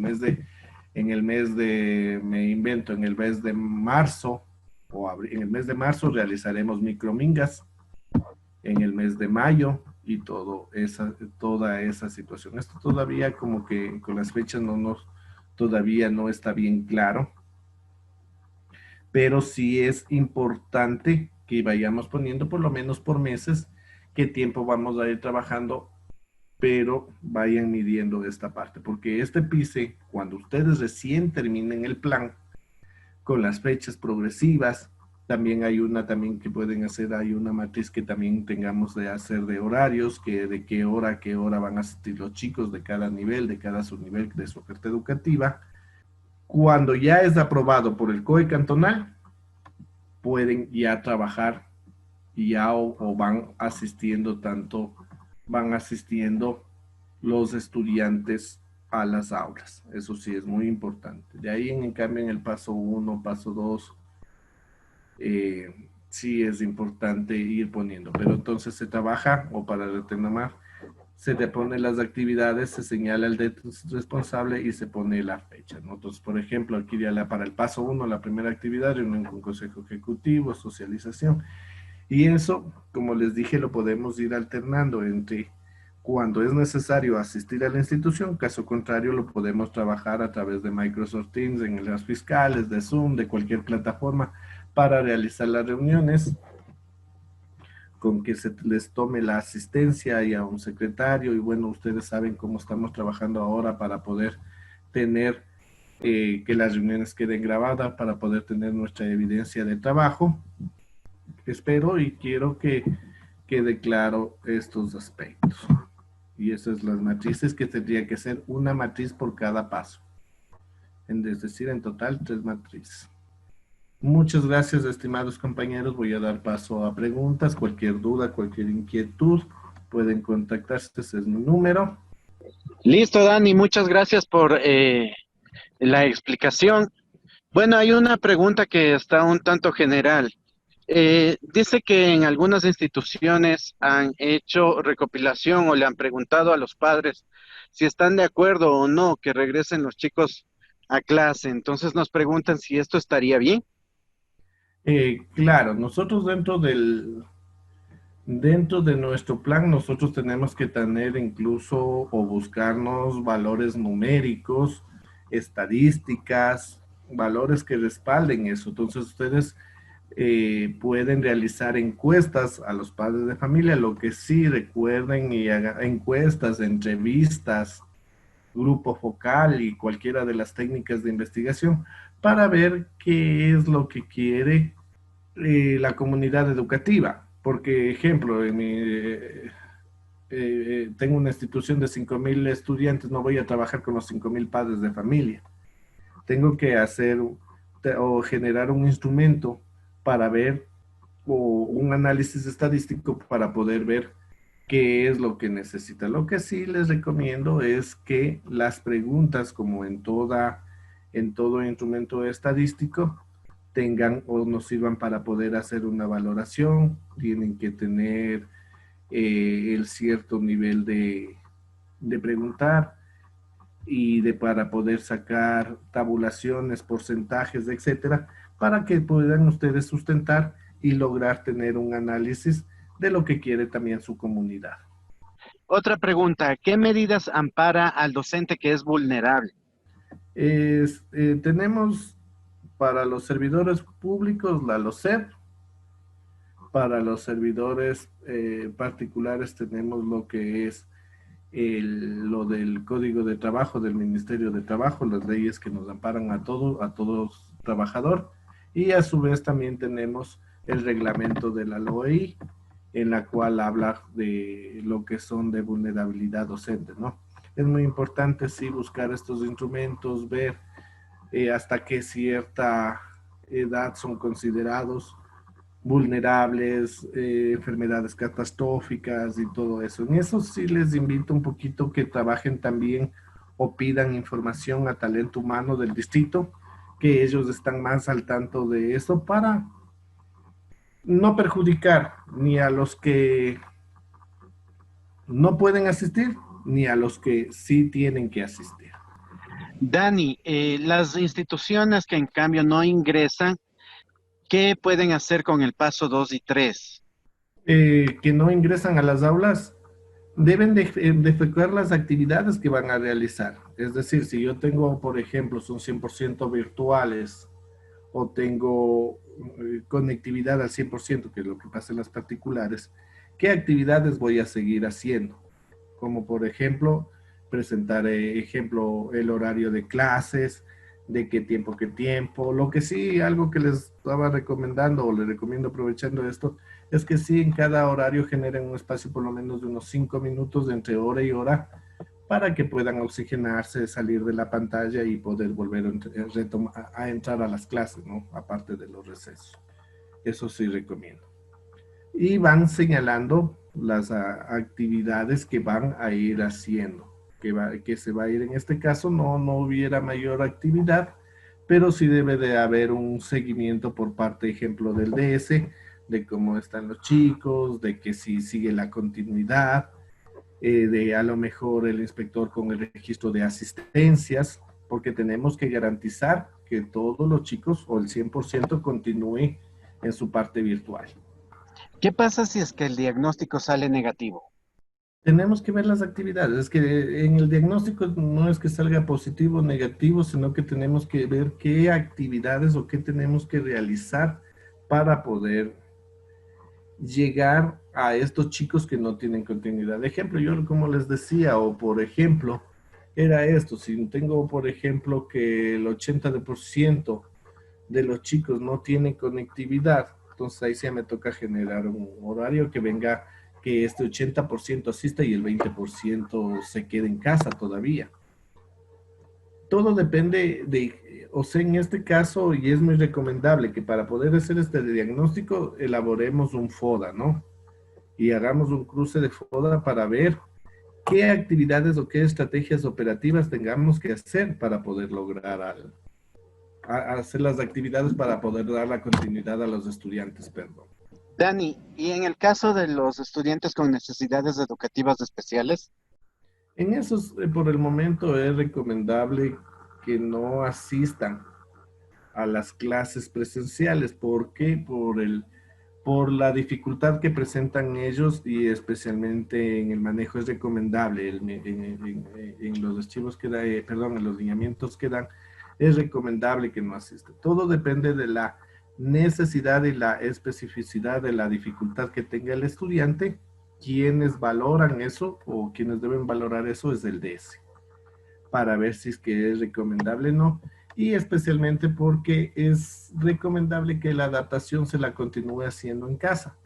invento, en el mes de marzo o abril, en el mes de marzo realizaremos micromingas, en el mes de mayo y toda esa situación. Esto todavía como que con las fechas todavía no está bien claro, pero sí es importante que vayamos poniendo por lo menos por meses qué tiempo vamos a ir trabajando, pero vayan midiendo esta parte, porque este PICE, cuando ustedes recién terminen el plan, con las fechas progresivas, también hay una también que pueden hacer, hay una matriz que también tengamos de hacer de horarios, que de qué hora a qué hora van a asistir los chicos de cada nivel, de cada subnivel de su oferta educativa. Cuando ya es aprobado por el COE cantonal, pueden ya trabajar y ya o van asistiendo van asistiendo los estudiantes a las aulas. Eso sí es muy importante. De ahí en cambio en el paso 1, paso 2, sí es importante ir poniendo, pero entonces se trabaja, o para retomar, se te pone las actividades, se señala el responsable y se pone la fecha, ¿no? Entonces, por ejemplo, aquí ya para el paso 1, la primera actividad, reunión con consejo ejecutivo, socialización, y eso, como les dije, lo podemos ir alternando entre cuando es necesario asistir a la institución, caso contrario lo podemos trabajar a través de Microsoft Teams, en las fiscales, de Zoom, de cualquier plataforma para realizar las reuniones, con que se les tome la asistencia y a un secretario, y bueno, ustedes saben cómo estamos trabajando ahora para poder tener que las reuniones queden grabadas, para poder tener nuestra evidencia de trabajo. Espero y quiero que quede claro estos aspectos. Y esas son las matrices, que tendría que ser una matriz por cada paso. Es decir, en total 3 matrices. Muchas gracias, estimados compañeros. Voy a dar paso a preguntas. Cualquier duda, cualquier inquietud, pueden contactarse. Ese es mi número. Listo, Dani, muchas gracias por la explicación. Bueno, hay una pregunta que está un tanto general. Dice que en algunas instituciones han hecho recopilación o le han preguntado a los padres si están de acuerdo o no que regresen los chicos a clase. Entonces nos preguntan si esto estaría bien. Claro, nosotros dentro de nuestro plan, nosotros tenemos que tener incluso o buscarnos valores numéricos, estadísticas, valores que respalden eso. Entonces, ustedes pueden realizar encuestas a los padres de familia, lo que sí recuerden y hagan encuestas, entrevistas, grupo focal y cualquiera de las técnicas de investigación para ver qué es lo que quiere la comunidad educativa. Porque, ejemplo, tengo una institución de 5.000 estudiantes, no voy a trabajar con los 5.000 padres de familia. Tengo que hacer o generar un instrumento para ver o un análisis estadístico para poder ver qué es lo que necesita. Lo que sí les recomiendo es que las preguntas, como en todo instrumento estadístico, tengan o nos sirvan para poder hacer una valoración, tienen que tener el cierto nivel de preguntar y de para poder sacar tabulaciones, porcentajes, etcétera, para que puedan ustedes sustentar y lograr tener un análisis de lo que quiere también su comunidad. Otra pregunta, ¿qué medidas ampara al docente que es vulnerable? Tenemos para los servidores públicos la LOCEP, para los servidores particulares tenemos lo que es lo del Código de Trabajo del Ministerio de Trabajo, las leyes que nos amparan a todos trabajador, y a su vez también tenemos el reglamento de la LOEI, en la cual habla de lo que son de vulnerabilidad docente, ¿no? Es muy importante, sí, buscar estos instrumentos, ver hasta qué cierta edad son considerados vulnerables, enfermedades catastróficas y todo eso. En eso sí les invito un poquito que trabajen también o pidan información a talento humano del distrito, que ellos están más al tanto de eso para no perjudicar ni a los que no pueden asistir ni a los que sí tienen que asistir. Dani, las instituciones que en cambio no ingresan, ¿qué pueden hacer con el paso 2 y 3? Que no ingresan a las aulas deben de efectuar las actividades que van a realizar. Es decir, si yo tengo, por ejemplo, son 100% virtuales o tengo conectividad al 100%, que es lo que pasa en las particulares, ¿qué actividades voy a seguir haciendo? Como por ejemplo, presentar, el horario de clases, de qué tiempo. Lo que sí, algo que les estaba recomendando o les recomiendo aprovechando esto, es que sí en cada horario generen un espacio por lo menos de unos 5 minutos de entre hora y hora para que puedan oxigenarse, salir de la pantalla y poder volver a entrar a las clases, ¿no? Aparte de los recesos. Eso sí recomiendo. Y van señalando las actividades que van a ir haciendo, que se va a ir en este caso, no hubiera mayor actividad, pero sí debe de haber un seguimiento por parte, ejemplo, del DS, de cómo están los chicos, de que si sigue la continuidad, de a lo mejor el inspector con el registro de asistencias, porque tenemos que garantizar que todos los chicos o el 100% continúe en su parte virtual. ¿Qué pasa si es que el diagnóstico sale negativo? Tenemos que ver las actividades. Es que en el diagnóstico no es que salga positivo o negativo, sino que tenemos que ver qué actividades o qué tenemos que realizar para poder llegar a estos chicos que no tienen continuidad. De ejemplo, yo como les decía, o por ejemplo, era esto, si tengo por ejemplo que el 80% de los chicos no tienen conectividad, entonces ahí sí me toca generar un horario que venga, que este 80% asista y el 20% se quede en casa todavía. Todo depende de, o sea, en este caso, y es muy recomendable que para poder hacer este diagnóstico, elaboremos un FODA, ¿no? Y hagamos un cruce de FODA para ver qué actividades o qué estrategias operativas tengamos que hacer para poder lograr a hacer las actividades para poder dar la continuidad a los estudiantes, perdón. Dani, y en el caso de los estudiantes con necesidades educativas especiales, En esos, por el momento, es recomendable que no asistan a las clases presenciales. ¿Por qué? Por la dificultad que presentan ellos y especialmente en el manejo es recomendable, en los archivos que perdón, en los lineamientos que dan, es recomendable que no asista. Todo depende de la necesidad y la especificidad de la dificultad que tenga el estudiante. Quienes valoran eso o quienes deben valorar eso es el DS, para ver si es que es recomendable o no, y especialmente porque es recomendable que la adaptación se la continúe haciendo en casa.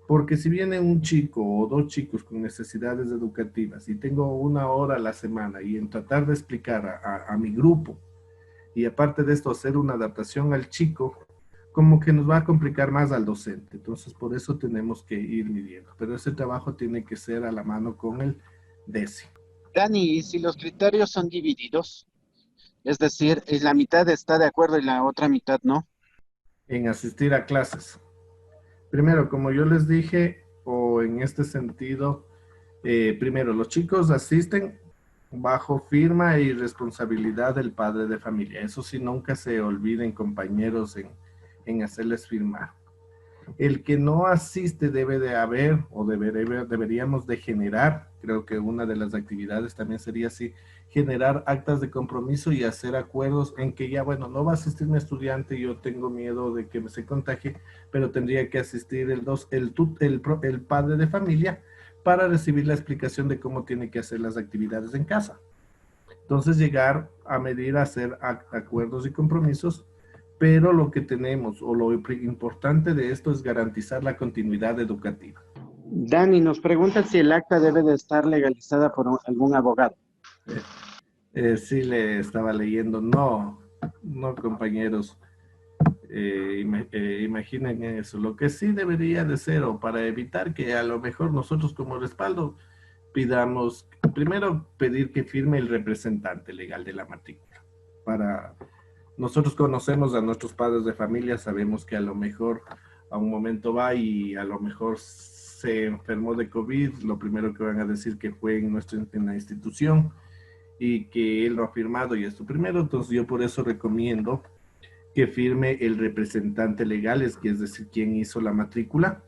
Porque si viene un chico o dos chicos con necesidades educativas y tengo una hora a la semana y en tratar de explicar a mi grupo y aparte de esto hacer una adaptación al chico, como que nos va a complicar más al docente. Entonces por eso tenemos que ir midiendo. Pero ese trabajo tiene que ser a la mano con el DESI. Dani, ¿y si los criterios son divididos? Es decir, la mitad está de acuerdo y la otra mitad no. En asistir a clases. Primero, como yo les dije, o en este sentido, primero, los chicos asisten bajo firma y responsabilidad del padre de familia. Eso sí, nunca se olviden, compañeros, en hacerles firmar. El que no asiste debe de haber, o deberíamos de generar, creo que una de las actividades también sería así, generar actas de compromiso y hacer acuerdos en que ya, bueno, no va a asistir mi estudiante, yo tengo miedo de que se contagie, pero tendría que asistir el padre de familia para recibir la explicación de cómo tiene que hacer las actividades en casa. Entonces llegar a medir, a hacer acuerdos y compromisos, pero lo que tenemos o lo importante de esto es garantizar la continuidad educativa. Dani nos pregunta si el acta debe de estar legalizada por algún abogado. Sí le estaba leyendo, no, no compañeros, imaginen eso. Lo que sí debería de ser, o para evitar que a lo mejor nosotros como respaldo pidamos, primero pedir que firme el representante legal de la matrícula. Para nosotros conocemos a nuestros padres de familia, sabemos que a lo mejor a un momento va y a lo mejor se enfermó de COVID, lo primero que van a decir que fue en la institución y que él lo ha firmado y esto primero. Entonces yo por eso recomiendo que firme el representante legal, es decir, quien hizo la matrícula,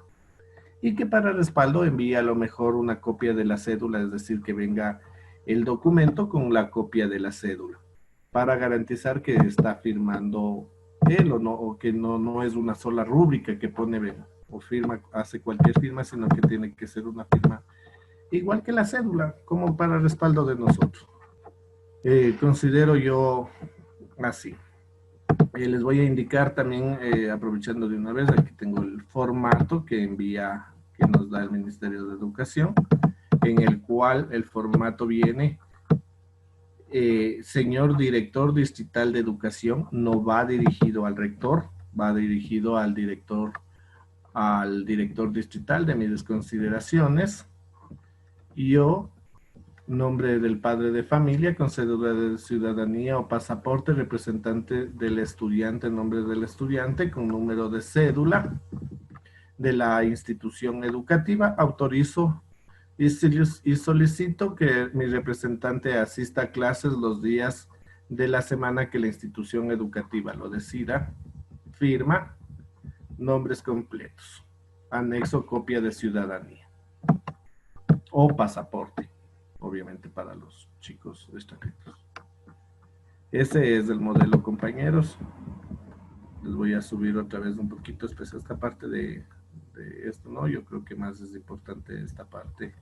y que para respaldo envíe a lo mejor una copia de la cédula, es decir, que venga el documento con la copia de la cédula, para garantizar que está firmando él o no, o que no es una sola rúbrica que pone o firma, hace cualquier firma, sino que tiene que ser una firma igual que la cédula, como para respaldo de nosotros. Considero yo así. Les voy a indicar también, aprovechando de una vez, aquí tengo el formato que nos da el Ministerio de Educación, en el cual el formato viene, señor director distrital de educación, no va dirigido al rector, va dirigido al director distrital de mis consideraciones. Yo, nombre del padre de familia, con cédula de ciudadanía o pasaporte, representante del estudiante, nombre del estudiante, con número de cédula de la institución educativa. Autorizo y solicito que mi representante asista a clases los días de la semana que la institución educativa lo decida. Firma, nombres completos. Anexo, copia de ciudadanía o pasaporte, obviamente para los chicos extranjeros. Ese es el modelo, compañeros. Les voy a subir otra vez un poquito, especial esta parte de esto, ¿no? Yo creo que más es importante esta parte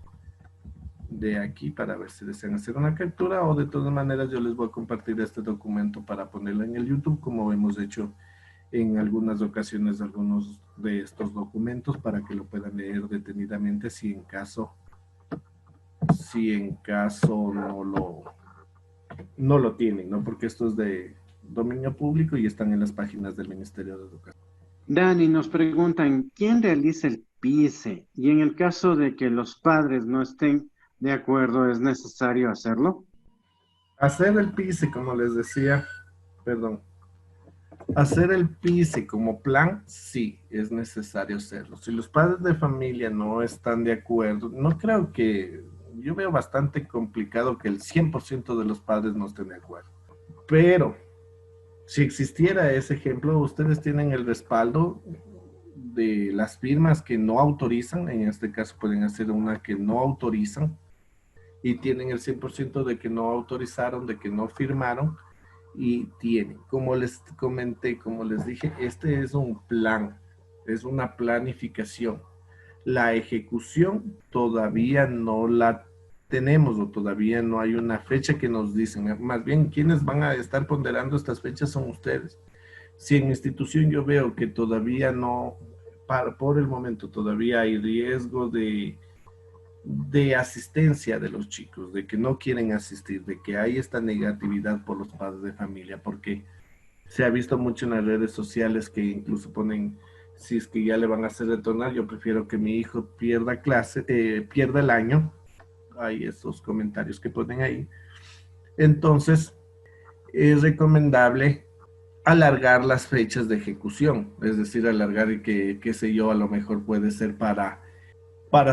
de aquí para ver si desean hacer una captura, o de todas maneras yo les voy a compartir este documento para ponerlo en el YouTube, como hemos hecho en algunas ocasiones algunos de estos documentos, para que lo puedan leer detenidamente si en caso no lo tienen, ¿no? Porque esto es de dominio público y están en las páginas del Ministerio de Educación. Dani nos preguntan, ¿quién realiza el PICE? Y en el caso de que los padres no estén de acuerdo, ¿es necesario hacerlo? Hacer el PICE, como les decía, perdón, hacer el PICE como plan, sí, es necesario hacerlo. Si los padres de familia no están de acuerdo, no creo que, yo veo bastante complicado que el 100% de los padres no estén de acuerdo. Pero si existiera ese ejemplo, ustedes tienen el respaldo de las firmas que no autorizan, en este caso pueden hacer una que no autorizan, y tienen el 100% de que no autorizaron, de que no firmaron, y tiene. Como les comenté, como les dije, este es un plan, es una planificación. La ejecución todavía no la tenemos o todavía no hay una fecha que nos dicen. Más bien, quienes van a estar ponderando estas fechas son ustedes. Si en institución yo veo que todavía no, por el momento todavía hay riesgo de asistencia de los chicos, de que no quieren asistir, de que hay esta negatividad por los padres de familia, porque se ha visto mucho en las redes sociales que incluso ponen, si es que ya le van a hacer retornar, yo prefiero que mi hijo pierda clase, pierda el año. Hay esos comentarios que ponen ahí. Entonces, es recomendable alargar las fechas de ejecución, es decir, alargar y que, qué sé yo, a lo mejor puede ser para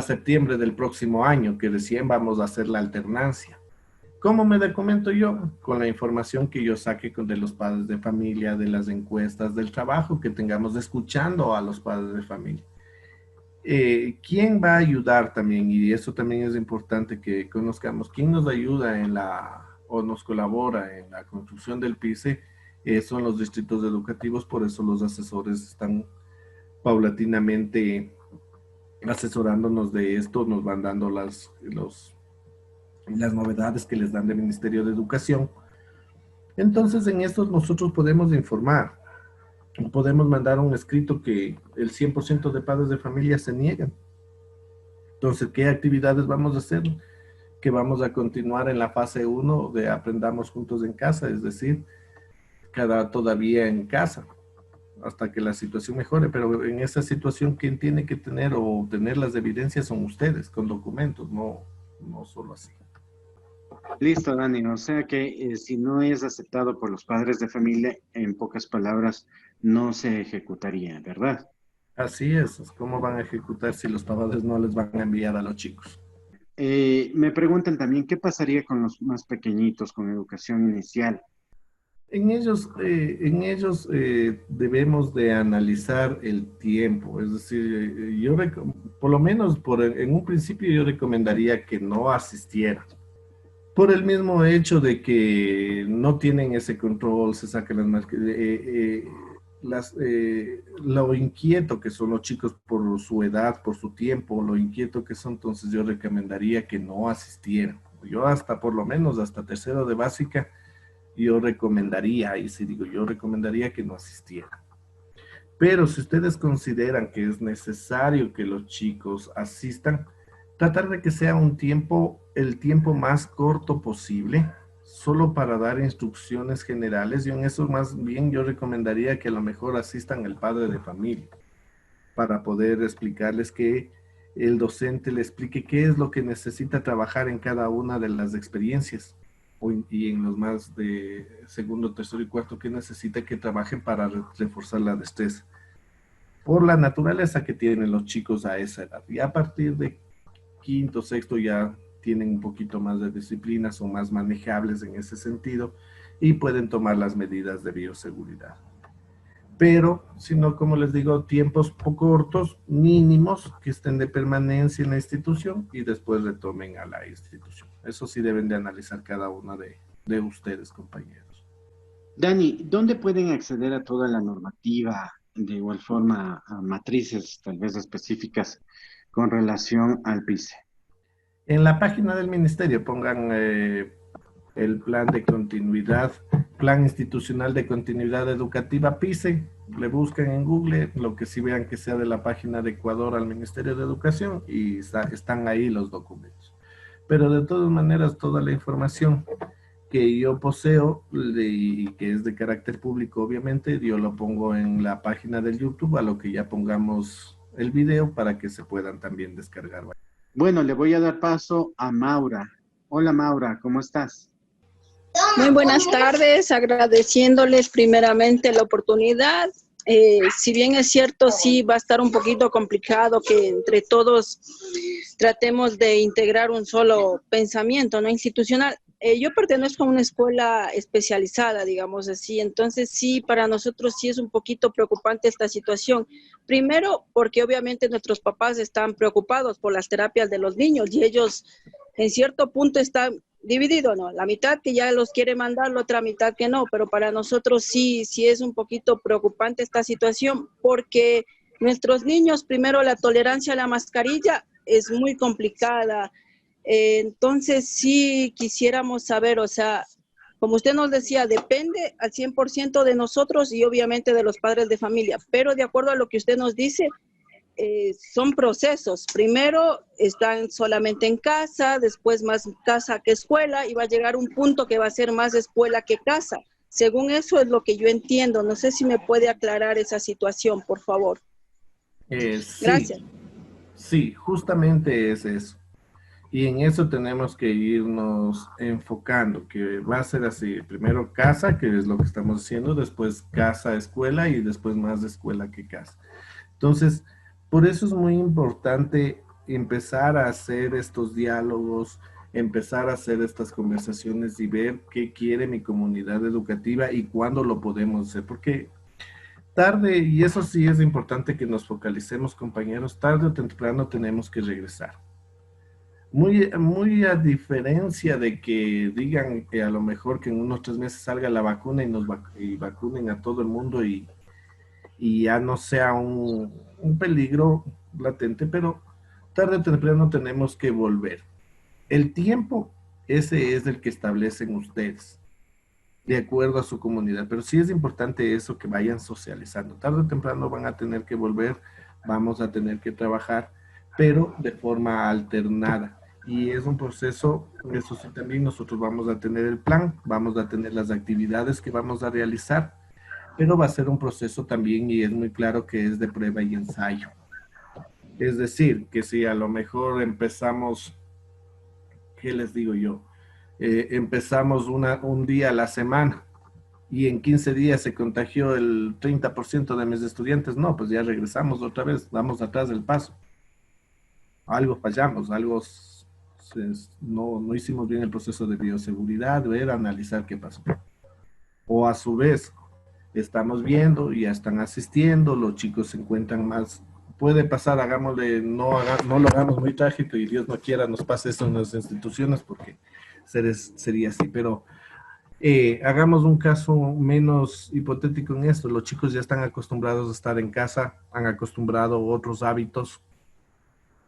septiembre del próximo año, que recién vamos a hacer la alternancia. ¿Cómo me documento yo? Con la información que yo saque de los padres de familia, de las encuestas, del trabajo que tengamos escuchando a los padres de familia. ¿Quién va a ayudar también? Y eso también es importante que conozcamos. ¿Quién nos ayuda en o nos colabora en la construcción del PICE? Son los distritos educativos, por eso los asesores están paulatinamente asesorándonos de esto, nos van dando las novedades que les dan del Ministerio de Educación. Entonces, en esto nosotros podemos informar, podemos mandar un escrito que el 100% de padres de familia se niegan. Entonces, ¿qué actividades vamos a hacer? Que vamos a continuar en la fase 1 de aprendamos juntos en casa, es decir, todavía en casa, hasta que la situación mejore, pero en esa situación quien tiene que tener o tener las evidencias son ustedes, con documentos, no solo así. Listo, Dani. O sea que si no es aceptado por los padres de familia, en pocas palabras, no se ejecutaría, ¿verdad? Así es, ¿cómo van a ejecutar si los padres no les van a enviar a los chicos? Me preguntan también, ¿qué pasaría con los más pequeñitos con educación inicial? En ellos debemos de analizar el tiempo, es decir, por lo menos en un principio yo recomendaría que no asistieran, por el mismo hecho de que no tienen ese control, se sacan lo inquieto que son los chicos por su edad, por su tiempo, lo inquieto que son, entonces yo recomendaría que no asistieran. Yo hasta por lo menos hasta tercero de básica yo recomendaría, y si digo yo recomendaría que no asistieran. Pero si ustedes consideran que es necesario que los chicos asistan, tratar de que sea el tiempo más corto posible, solo para dar instrucciones generales. Y en eso más bien yo recomendaría que a lo mejor asistan el padre de familia, para poder explicarles que el docente le explique qué es lo que necesita trabajar en cada una de las experiencias y en los más de segundo, tercero y cuarto que necesita que trabajen para reforzar la destreza por la naturaleza que tienen los chicos a esa edad. Y a partir de quinto, sexto ya tienen un poquito más de disciplina, son más manejables en ese sentido y pueden tomar las medidas de bioseguridad. Pero, si no, como les digo, tiempos cortos, mínimos, que estén de permanencia en la institución y después retomen a la institución. Eso sí deben de analizar cada uno de ustedes, compañeros. Dani, ¿dónde pueden acceder a toda la normativa, de igual forma a matrices tal vez específicas con relación al PICE? En la página del ministerio pongan el plan de continuidad, plan institucional de continuidad educativa PICE, le buscan en Google, lo que sí vean que sea de la página de Ecuador al Ministerio de Educación y están ahí los documentos. Pero de todas maneras, toda la información que yo poseo y que es de carácter público, obviamente, yo lo pongo en la página del YouTube, a lo que ya pongamos el video para que se puedan también descargar. Bueno, le voy a dar paso a Maura. Hola Maura, ¿cómo estás? Muy buenas tardes, agradeciéndoles primeramente la oportunidad. Si bien es cierto, sí va a estar un poquito complicado que entre todos tratemos de integrar un solo pensamiento, ¿no? Institucional. Yo pertenezco a una escuela especializada, digamos así, entonces sí, para nosotros sí es un poquito preocupante esta situación. Primero, porque obviamente nuestros papás están preocupados por las terapias de los niños y ellos en cierto punto están dividido, ¿no? La mitad que ya los quiere mandar, la otra mitad que no, pero para nosotros sí, sí es un poquito preocupante esta situación porque nuestros niños, primero la tolerancia a la mascarilla es muy complicada. Entonces sí quisiéramos saber, o sea, como usted nos decía, depende al 100% de nosotros y obviamente de los padres de familia, pero de acuerdo a lo que usted nos dice, son procesos. Primero están solamente en casa, después más casa que escuela y va a llegar un punto que va a ser más escuela que casa. Según eso es lo que yo entiendo. No sé si me puede aclarar esa situación, por favor. Sí, Gracias. sí, justamente es eso. Y en eso tenemos que irnos enfocando, que va a ser así, primero casa, que es lo que estamos haciendo, después casa, escuela y después más escuela que casa. Entonces, por eso es muy importante empezar a hacer estos diálogos, empezar a hacer estas conversaciones y ver qué quiere mi comunidad educativa y cuándo lo podemos hacer, porque tarde, y eso sí es importante que nos focalicemos, compañeros, tarde o temprano tenemos que regresar. Muy a diferencia de que digan que a lo mejor que en unos 3 meses salga la vacuna y y vacunen a todo el mundo y ya no sea un peligro latente, pero tarde o temprano tenemos que volver. El tiempo, ese es el que establecen ustedes, de acuerdo a su comunidad, pero sí es importante eso, que vayan socializando. Tarde o temprano van a tener que volver, vamos a tener que trabajar, pero de forma alternada. Y es un proceso, eso sí, también nosotros vamos a tener el plan, vamos a tener las actividades que vamos a realizar, pero va a ser un proceso también y es muy claro que es de prueba y ensayo. Es decir, que si a lo mejor empezamos, ¿qué les digo yo? Empezamos un día a la semana y en 15 días se contagió el 30% de mis estudiantes, no, pues ya regresamos otra vez, vamos atrás del paso. Algo fallamos, no hicimos bien el proceso de bioseguridad, ver, analizar qué pasó. O a su vez, estamos viendo, ya están asistiendo, los chicos se encuentran más, puede pasar, hagámosle, no lo hagamos muy trágico y Dios no quiera nos pase eso en las instituciones porque sería así, pero hagamos un caso menos hipotético en esto, los chicos ya están acostumbrados a estar en casa, han acostumbrado otros hábitos,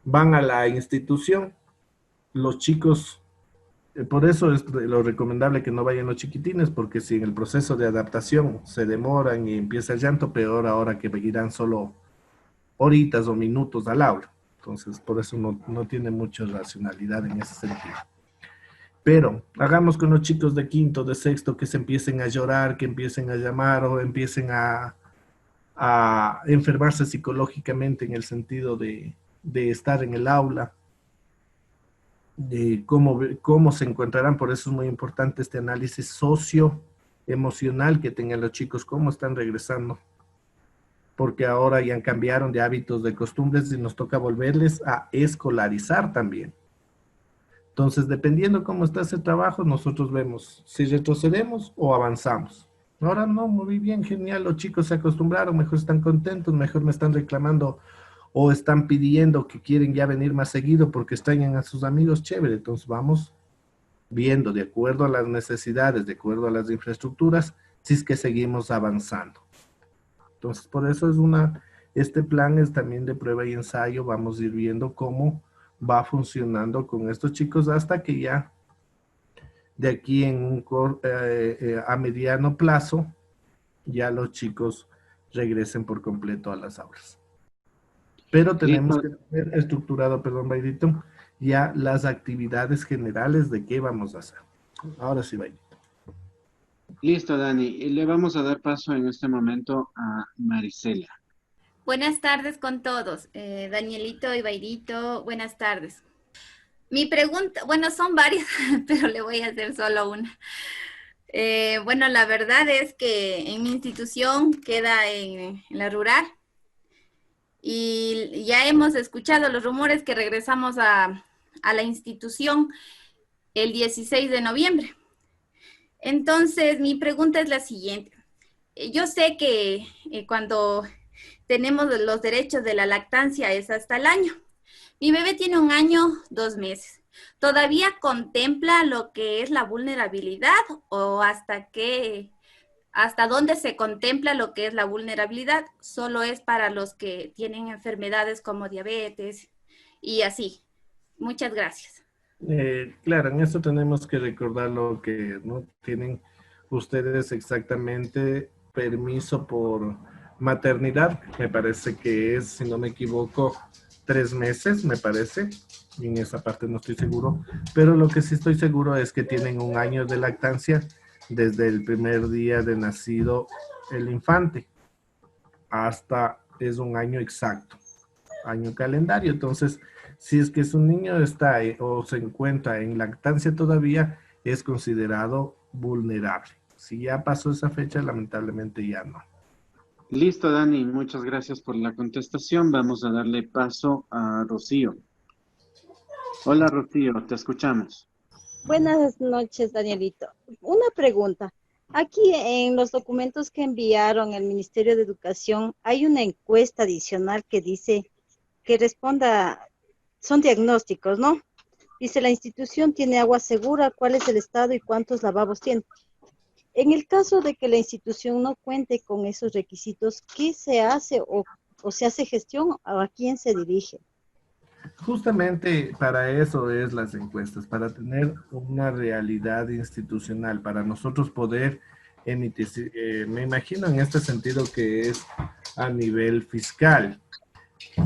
van a la institución, los chicos, por eso es lo recomendable que no vayan los chiquitines, porque si en el proceso de adaptación se demoran y empieza el llanto, peor ahora que irán solo horitas o minutos al aula. Entonces, por eso no tiene mucha racionalidad en ese sentido. Pero hagamos con los chicos de quinto, de sexto, que se empiecen a llorar, que empiecen a llamar o empiecen a enfermarse psicológicamente en el sentido de estar en el aula, de cómo se encontrarán. Por eso es muy importante este análisis socioemocional que tengan los chicos, cómo están regresando, porque ahora ya cambiaron de hábitos, de costumbres y nos toca volverles a escolarizar también. Entonces, dependiendo cómo está ese trabajo, nosotros vemos si retrocedemos o avanzamos. Ahora no, muy bien, genial, los chicos se acostumbraron, mejor están contentos, mejor me están reclamando o están pidiendo que quieren ya venir más seguido porque extrañan a sus amigos, chévere. Entonces vamos viendo de acuerdo a las necesidades, de acuerdo a las infraestructuras, si es que seguimos avanzando. Entonces por eso este plan es también de prueba y ensayo, vamos a ir viendo cómo va funcionando con estos chicos hasta que ya de aquí a mediano plazo ya los chicos regresen por completo a las aulas. Pero tenemos Listo, que tener estructurado, perdón, Baidito, ya las actividades generales de qué vamos a hacer. Ahora sí, Baidito. listo, Dani. Y le vamos a dar paso en este momento a Marisela. Buenas tardes con todos. Danielito y Bairito, buenas tardes. Mi pregunta, bueno, son varias, pero le voy a hacer solo una. Bueno, la verdad es que en mi institución queda en la rural y ya hemos escuchado los rumores que regresamos a la institución el 16 de noviembre. Entonces, mi pregunta es la siguiente. Yo sé que cuando tenemos los derechos de la lactancia es hasta el año. Mi bebé tiene 1 año, 2 meses. ¿Todavía contempla lo que es la vulnerabilidad o hasta dónde se contempla lo que es la vulnerabilidad? Solo es para los que tienen enfermedades como diabetes y así. Muchas gracias. Claro, en eso tenemos que recordar lo que no tienen ustedes exactamente permiso por maternidad. Me parece que es, si no me equivoco, 3 meses, me parece. En esa parte no estoy seguro. Pero lo que sí estoy seguro es que tienen 1 año de lactancia desde el primer día de nacido el infante hasta es 1 año exacto, año calendario. Entonces, si es que su niño está o se encuentra en lactancia todavía, es considerado vulnerable. Si ya pasó esa fecha, lamentablemente ya no. Listo, Dani, muchas gracias por la contestación. Vamos a darle paso a Rocío. Hola, Rocío, te escuchamos. Buenas noches, Danielito. Una pregunta. Aquí en los documentos que enviaron el Ministerio de Educación hay una encuesta adicional que dice que responda, son diagnósticos, ¿no? Dice, la institución tiene agua segura, ¿cuál es el estado y cuántos lavabos tiene? En el caso de que la institución no cuente con esos requisitos, ¿qué se hace o se hace gestión o a quién se dirige? Justamente para eso es las encuestas, para tener una realidad institucional, para nosotros poder emitir, me imagino en este sentido que es a nivel fiscal,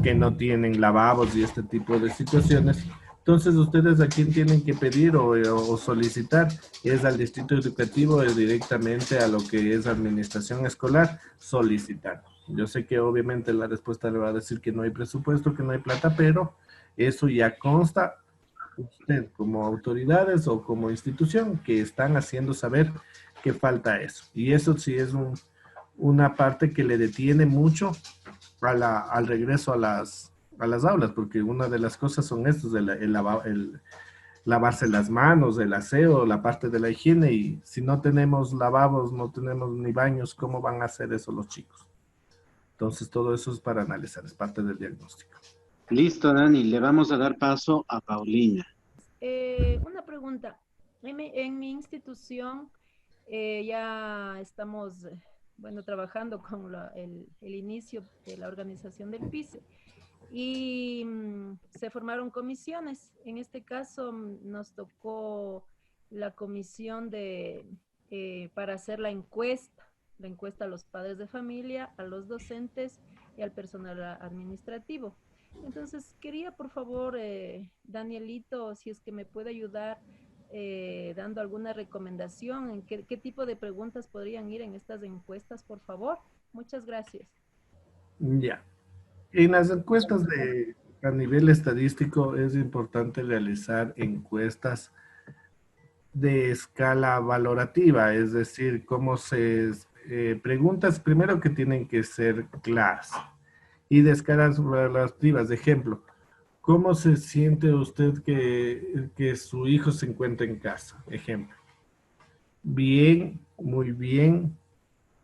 que no tienen lavabos y este tipo de situaciones. Entonces, ustedes a quién tienen que pedir o solicitar es al distrito educativo, es directamente a lo que es administración escolar, solicitar. Yo sé que obviamente la respuesta le va a decir que no hay presupuesto, que no hay plata, pero eso ya consta usted como autoridades o como institución que están haciendo saber que falta eso. Y eso sí es una parte que le detiene mucho al regreso a las aulas, porque una de las cosas son estos, el lavarse las manos, el aseo, la parte de la higiene, y si no tenemos lavabos, no tenemos ni baños, ¿cómo van a hacer eso los chicos? Entonces todo eso es para analizar, es parte del diagnóstico. Listo, Dani, le vamos a dar paso a Paulina. Una pregunta. En mi institución ya estamos, bueno, trabajando con el inicio de la organización del PICE y se formaron comisiones. En este caso nos tocó la comisión para hacer la encuesta a los padres de familia, a los docentes y al personal administrativo. Entonces, quería por favor, Danielito, si es que me puede ayudar dando alguna recomendación en qué tipo de preguntas podrían ir en estas encuestas, por favor. Muchas gracias. Ya. En las encuestas a nivel estadístico es importante realizar encuestas de escala valorativa, es decir, preguntas primero que tienen que ser claras y de escalas valorativas. De ejemplo, ¿cómo se siente usted que su hijo se encuentra en casa? Ejemplo, bien, muy bien,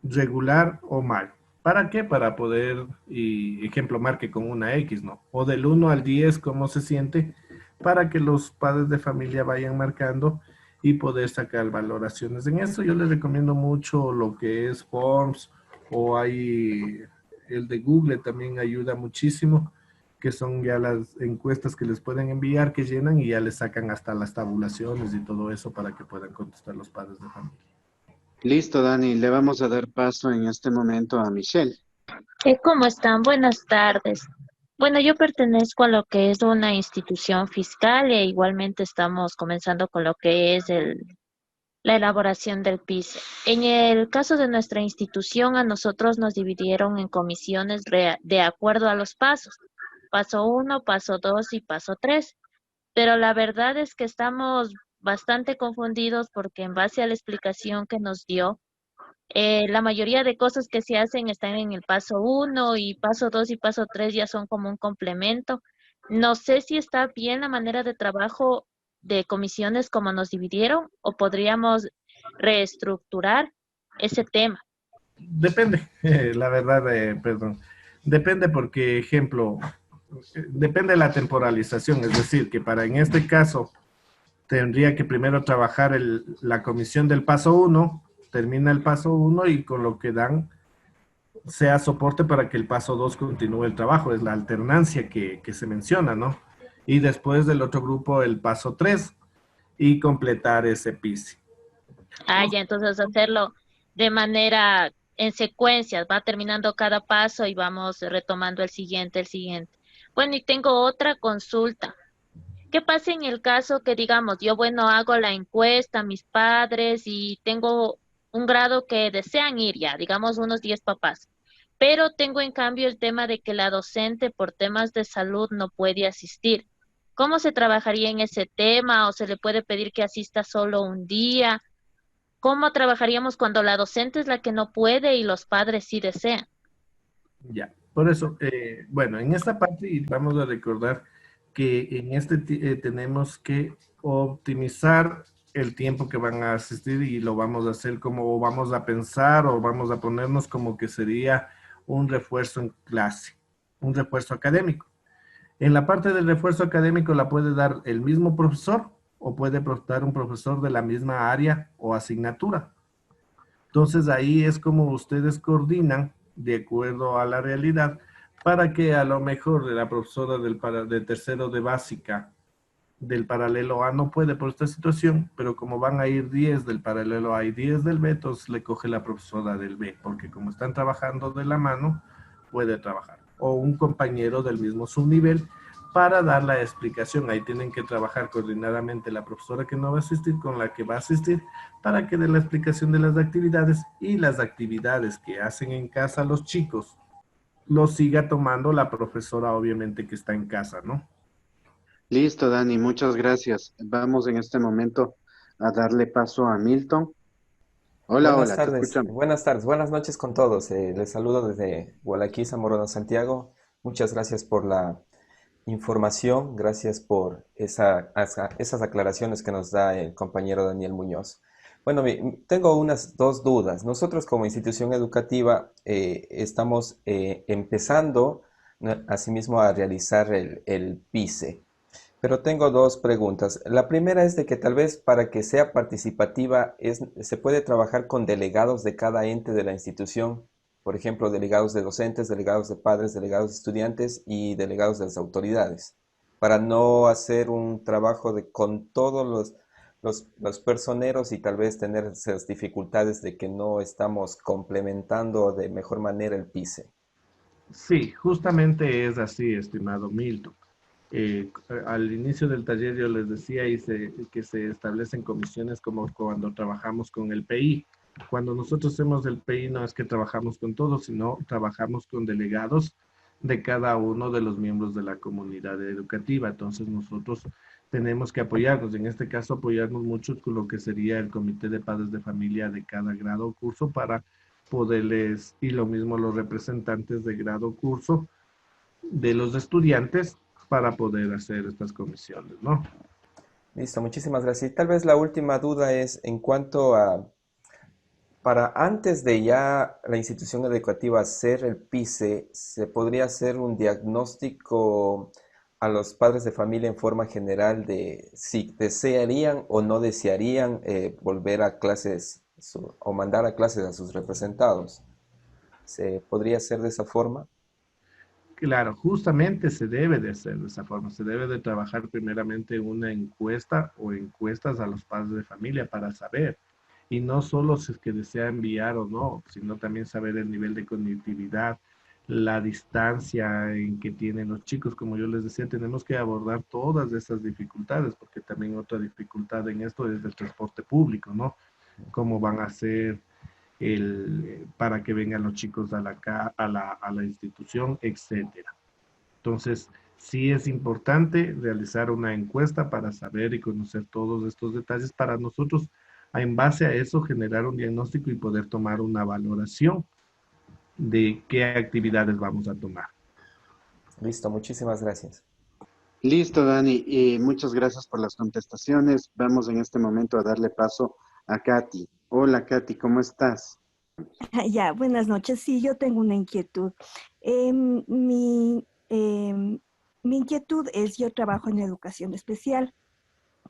regular o mal. ¿Para qué? Para poder, y ejemplo, marque con una X, ¿no? O del 1 al 10, ¿cómo se siente? Para que los padres de familia vayan marcando y poder sacar valoraciones. En eso yo les recomiendo mucho lo que es Forms o hay el de Google también ayuda muchísimo, que son ya las encuestas que les pueden enviar, que llenan y ya les sacan hasta las tabulaciones y todo eso para que puedan contestar los padres de familia. Listo, Dani, le vamos a dar paso en este momento a Michelle. ¿Cómo están? Buenas tardes. Bueno, yo pertenezco a lo que es una institución fiscal e igualmente estamos comenzando con lo que es la elaboración del PIS. En el caso de nuestra institución, a nosotros nos dividieron en comisiones de acuerdo a los pasos. Paso 1, paso 2 y paso 3. Pero la verdad es que estamos bastante confundidos porque en base a la explicación que nos dio, la mayoría de cosas que se hacen están en el paso 1 y paso 2 y paso 3 ya son como un complemento. No sé si está bien la manera de trabajo de comisiones como nos dividieron o podríamos reestructurar ese tema. Depende, la verdad, perdón. Depende porque, ejemplo, depende de la temporalización, es decir, que para en este caso tendría que primero trabajar la comisión del paso 1, termina el paso 1 y con lo que dan sea soporte para que el paso 2 continúe el trabajo, es la alternancia que se menciona, ¿no? Y después del otro grupo el paso 3 y completar ese PISI. Ah, ya, entonces hacerlo de manera en secuencia, va terminando cada paso y vamos retomando el siguiente, el siguiente. Bueno, y tengo otra consulta. ¿Qué pasa en el caso que, digamos, yo, bueno, hago la encuesta a mis padres y tengo un grado que desean ir ya, digamos unos 10 papás, pero tengo en cambio el tema de que la docente por temas de salud no puede asistir? ¿Cómo se trabajaría en ese tema o se le puede pedir que asista solo un día? ¿Cómo trabajaríamos cuando la docente es la que no puede y los padres sí desean? Ya, por eso, bueno, en esta parte y vamos a recordar que en tenemos que optimizar el tiempo que van a asistir y lo vamos a hacer como vamos a pensar o vamos a ponernos como que sería un refuerzo en clase, un refuerzo académico. En la parte del refuerzo académico la puede dar el mismo profesor o puede dar un profesor de la misma área o asignatura. Entonces ahí es como ustedes coordinan de acuerdo a la realidad para que a lo mejor la profesora de tercero de básica del paralelo A no puede por esta situación, pero como van a ir 10 del paralelo A y 10 del B, entonces le coge la profesora del B, porque como están trabajando de la mano, puede trabajar. O un compañero del mismo subnivel para dar la explicación. Ahí tienen que trabajar coordinadamente la profesora que no va a asistir con la que va a asistir para que dé la explicación de las actividades y las actividades que hacen en casa los chicos lo siga tomando la profesora obviamente que está en casa, ¿no? Listo, Dani, muchas gracias. Vamos en este momento a darle paso a Milton. Hola, hola, te escuchamos. buenas noches con todos. Les saludo desde Gualaquí, Zamorano, Santiago. Muchas gracias por la información, gracias por esas aclaraciones que nos da el compañero Daniel Muñoz. Bueno, tengo unas dos dudas. Nosotros como institución educativa estamos empezando, ¿no?, asimismo a realizar el PICE. Pero tengo dos preguntas. La primera es de que tal vez para que sea participativa se puede trabajar con delegados de cada ente de la institución, por ejemplo, delegados de docentes, delegados de padres, delegados de estudiantes y delegados de las autoridades, para no hacer un trabajo con todos los personeros y tal vez tener esas dificultades de que no estamos complementando de mejor manera el PICE. Sí, justamente es así, estimado Milton. Al inicio del taller yo les decía que se establecen comisiones como cuando trabajamos con el PI. Cuando nosotros hacemos el PI no es que trabajamos con todos, sino trabajamos con delegados de cada uno de los miembros de la comunidad educativa. Entonces nosotros tenemos que apoyarnos, en este caso apoyarnos mucho con lo que sería el comité de padres de familia de cada grado o curso para poderles, y lo mismo los representantes de grado o curso de los estudiantes para poder hacer estas comisiones, ¿no? Listo, muchísimas gracias. Y tal vez la última duda es en cuanto a, para antes de ya la institución educativa hacer el PICE, ¿se podría hacer un diagnóstico a los padres de familia en forma general de si desearían o no desearían volver a clases o mandar a clases a sus representados? ¿Se podría hacer de esa forma? Claro, justamente se debe de hacer de esa forma, se debe de trabajar primeramente una encuesta o encuestas a los padres de familia para saber, y no solo si es que desea enviar o no, sino también saber el nivel de conectividad, la distancia en que tienen los chicos. Como yo les decía, tenemos que abordar todas esas dificultades, porque también otra dificultad en esto es el transporte público, ¿no? Cómo van a ser para que vengan los chicos a la institución, etcétera. Entonces, sí es importante realizar una encuesta para saber y conocer todos estos detalles para nosotros, en base a eso, generar un diagnóstico y poder tomar una valoración de qué actividades vamos a tomar. Listo, muchísimas gracias. Listo, Dani, y muchas gracias por las contestaciones. Vamos en este momento a darle paso a Katy. Hola, Katy, ¿cómo estás? Buenas noches. Sí, yo tengo una inquietud. Mi Mi inquietud es, yo trabajo en educación especial.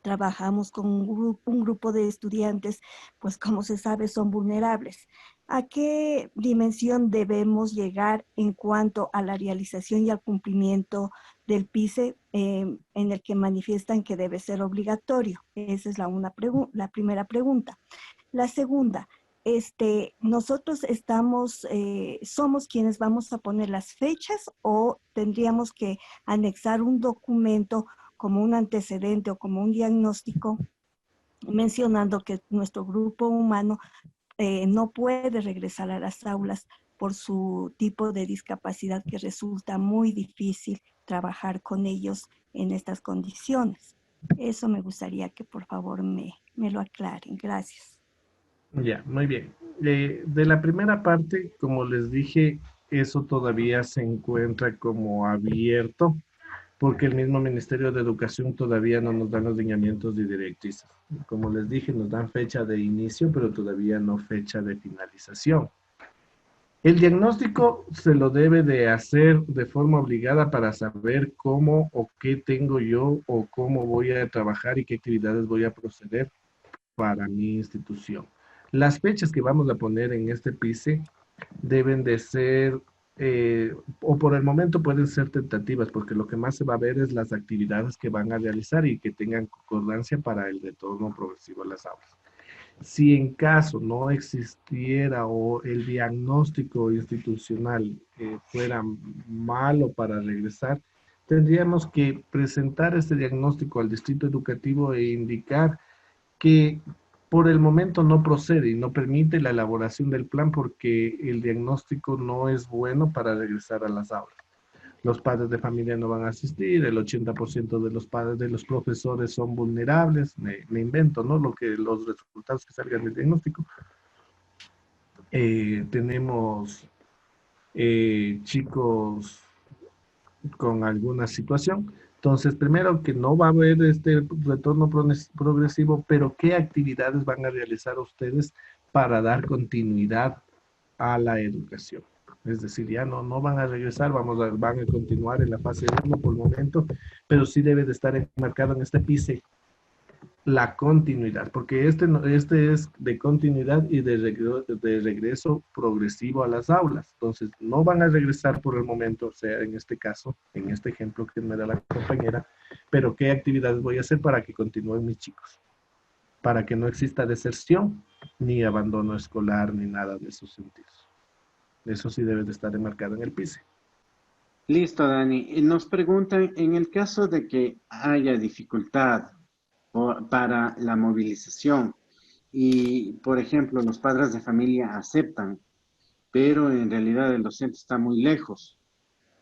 Trabajamos con un grupo de estudiantes, pues como se sabe, son vulnerables. ¿A qué dimensión debemos llegar en cuanto a la realización y al cumplimiento del PICE en el que manifiestan que debe ser obligatorio? Esa es la primera pregunta. La segunda, nosotros somos quienes vamos a poner las fechas o tendríamos que anexar un documento como un antecedente o como un diagnóstico mencionando que nuestro grupo humano no puede regresar a las aulas por su tipo de discapacidad, que resulta muy difícil trabajar con ellos en estas condiciones. Eso me gustaría que por favor me lo aclaren. Gracias. Ya, muy bien. De la primera parte, como les dije, eso todavía se encuentra como abierto porque el mismo Ministerio de Educación todavía no nos dan los lineamientos y directrices. Como les dije, nos dan fecha de inicio, pero todavía no fecha de finalización. El diagnóstico se lo debe de hacer de forma obligada para saber cómo o qué tengo yo o cómo voy a trabajar y qué actividades voy a proceder para mi institución. Las fechas que vamos a poner en este PICE deben de ser, o por el momento pueden ser tentativas, porque lo que más se va a ver es las actividades que van a realizar y que tengan concordancia para el retorno progresivo a las aulas. Si en caso no existiera o el diagnóstico institucional fuera malo para regresar, tendríamos que presentar este diagnóstico al distrito educativo e indicar que por el momento no procede y no permite la elaboración del plan porque el diagnóstico no es bueno para regresar a las aulas. Los padres de familia no van a asistir, el 80% de los padres de los profesores son vulnerables, me invento, ¿no? Los resultados que salgan del diagnóstico. Tenemos chicos con alguna situación. Entonces, primero que no va a haber este retorno progresivo, pero ¿qué actividades van a realizar ustedes para dar continuidad a la educación? Es decir, ya no van a regresar, van a continuar en la fase 1 por el momento, pero sí debe de estar enmarcado en este PICE la continuidad, porque este es de continuidad y de regreso progresivo a las aulas. Entonces, no van a regresar por el momento, o sea, en este caso, en este ejemplo que me da la compañera, pero ¿qué actividades voy a hacer para que continúen mis chicos? Para que no exista deserción, ni abandono escolar, ni nada de esos sentidos. Eso sí debe de estar enmarcado en el PICE. Listo, Dani. Y nos preguntan, en el caso de que haya dificultad para la movilización y, por ejemplo, los padres de familia aceptan, pero en realidad el docente está muy lejos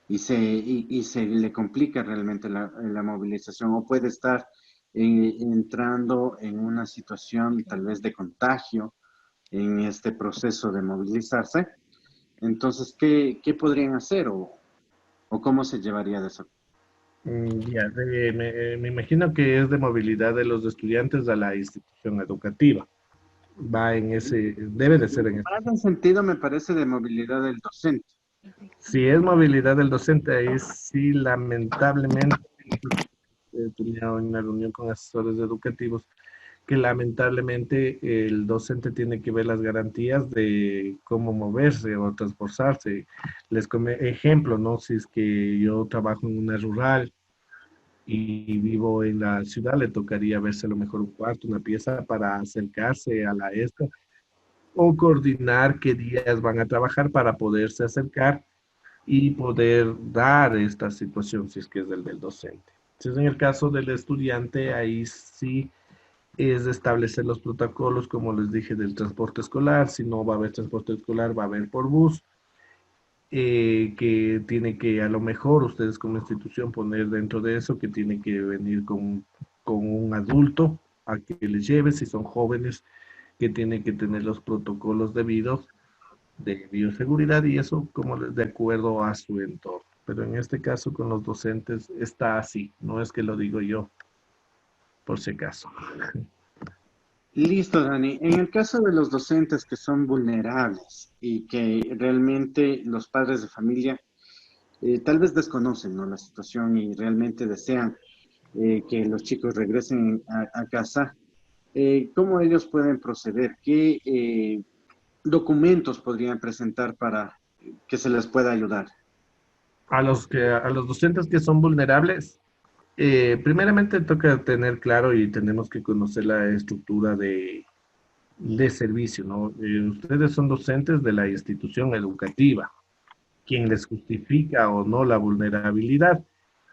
y se le complica realmente la movilización o puede estar entrando en una situación tal vez de contagio en este proceso de movilizarse. Entonces, ¿qué podrían hacer o cómo se llevaría de eso? Ya, me imagino que es de movilidad de los estudiantes a la institución educativa. Va en ese, debe de ser en ese. Más en sentido me parece de movilidad del docente. Si es movilidad del docente, ahí sí, lamentablemente, tenía una reunión con asesores educativos, que lamentablemente el docente tiene que ver las garantías de cómo moverse o transportarse. Ejemplo, ¿no? Si es que yo trabajo en una rural y vivo en la ciudad, le tocaría verse a lo mejor un cuarto, una pieza para acercarse a la esta o coordinar qué días van a trabajar para poderse acercar y poder dar esta situación si es que es del docente. Si es en el caso del estudiante, ahí sí es establecer los protocolos, como les dije, del transporte escolar. Si no va a haber transporte escolar, va a haber por bus, que tiene que a lo mejor ustedes como institución poner dentro de eso, que tiene que venir con un adulto a que les lleve, si son jóvenes, que tienen que tener los protocolos debidos de bioseguridad y eso como de acuerdo a su entorno. Pero en este caso con los docentes está así, no es que lo digo yo, por si acaso. Listo, Dani. En el caso de los docentes que son vulnerables y que realmente los padres de familia tal vez desconocen, ¿no?, la situación y realmente desean que los chicos regresen a casa. ¿Cómo ellos pueden proceder? ¿Qué documentos podrían presentar para que se les pueda ayudar? A los docentes que son vulnerables, primeramente toca tener claro y tenemos que conocer la estructura de servicio, ¿no? Ustedes son docentes de la institución educativa. Quien les justifica o no la vulnerabilidad,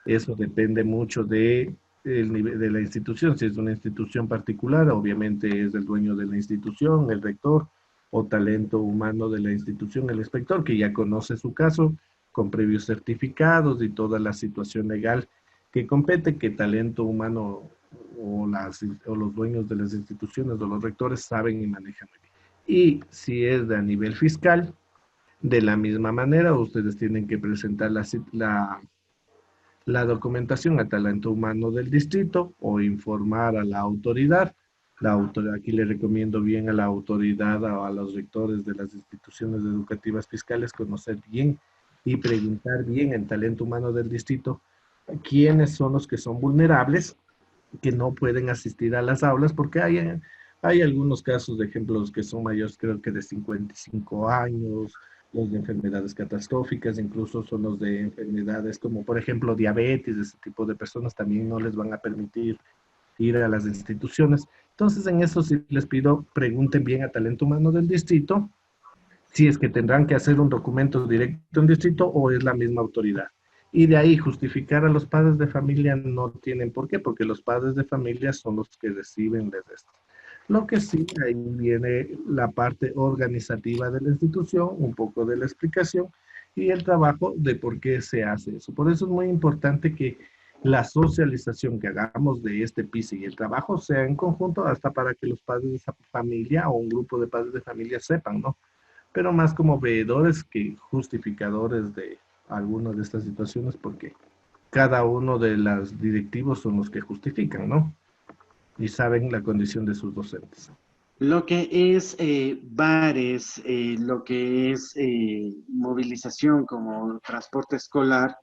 eso depende mucho de el nivel de la institución. Si es una institución particular, obviamente es el dueño de la institución, el rector o talento humano de la institución, el inspector, que ya conoce su caso con previos certificados y toda la situación legal que compete, que talento humano o los dueños de las instituciones o los rectores saben y manejan muy bien. Y si es de a nivel fiscal, de la misma manera, ustedes tienen que presentar la documentación a talento humano del distrito o informar a la autoridad. Aquí le recomiendo bien a la autoridad o a los rectores de las instituciones educativas fiscales conocer bien y preguntar bien en talento humano del distrito quiénes son los que son vulnerables, que no pueden asistir a las aulas, porque hay algunos casos de ejemplos que son mayores, creo que de 55 años, los de enfermedades catastróficas, incluso son los de enfermedades como, por ejemplo, diabetes, ese tipo de personas también no les van a permitir ir a las instituciones. Entonces, en eso sí les pido, pregunten bien a talento humano del distrito si es que tendrán que hacer un documento directo en distrito o es la misma autoridad. Y de ahí justificar a los padres de familia no tienen por qué, porque los padres de familia son los que reciben desde esto. Lo que sí, ahí viene la parte organizativa de la institución, un poco de la explicación y el trabajo de por qué se hace eso. Por eso es muy importante que la socialización que hagamos de este piso y el trabajo sea en conjunto hasta para que los padres de esa familia o un grupo de padres de familia sepan, ¿no? Pero más como veedores que justificadores de algunas de estas situaciones, porque cada uno de los directivos son los que justifican, ¿no? Y saben la condición de sus docentes. Lo que es bares, lo que es movilización como transporte escolar,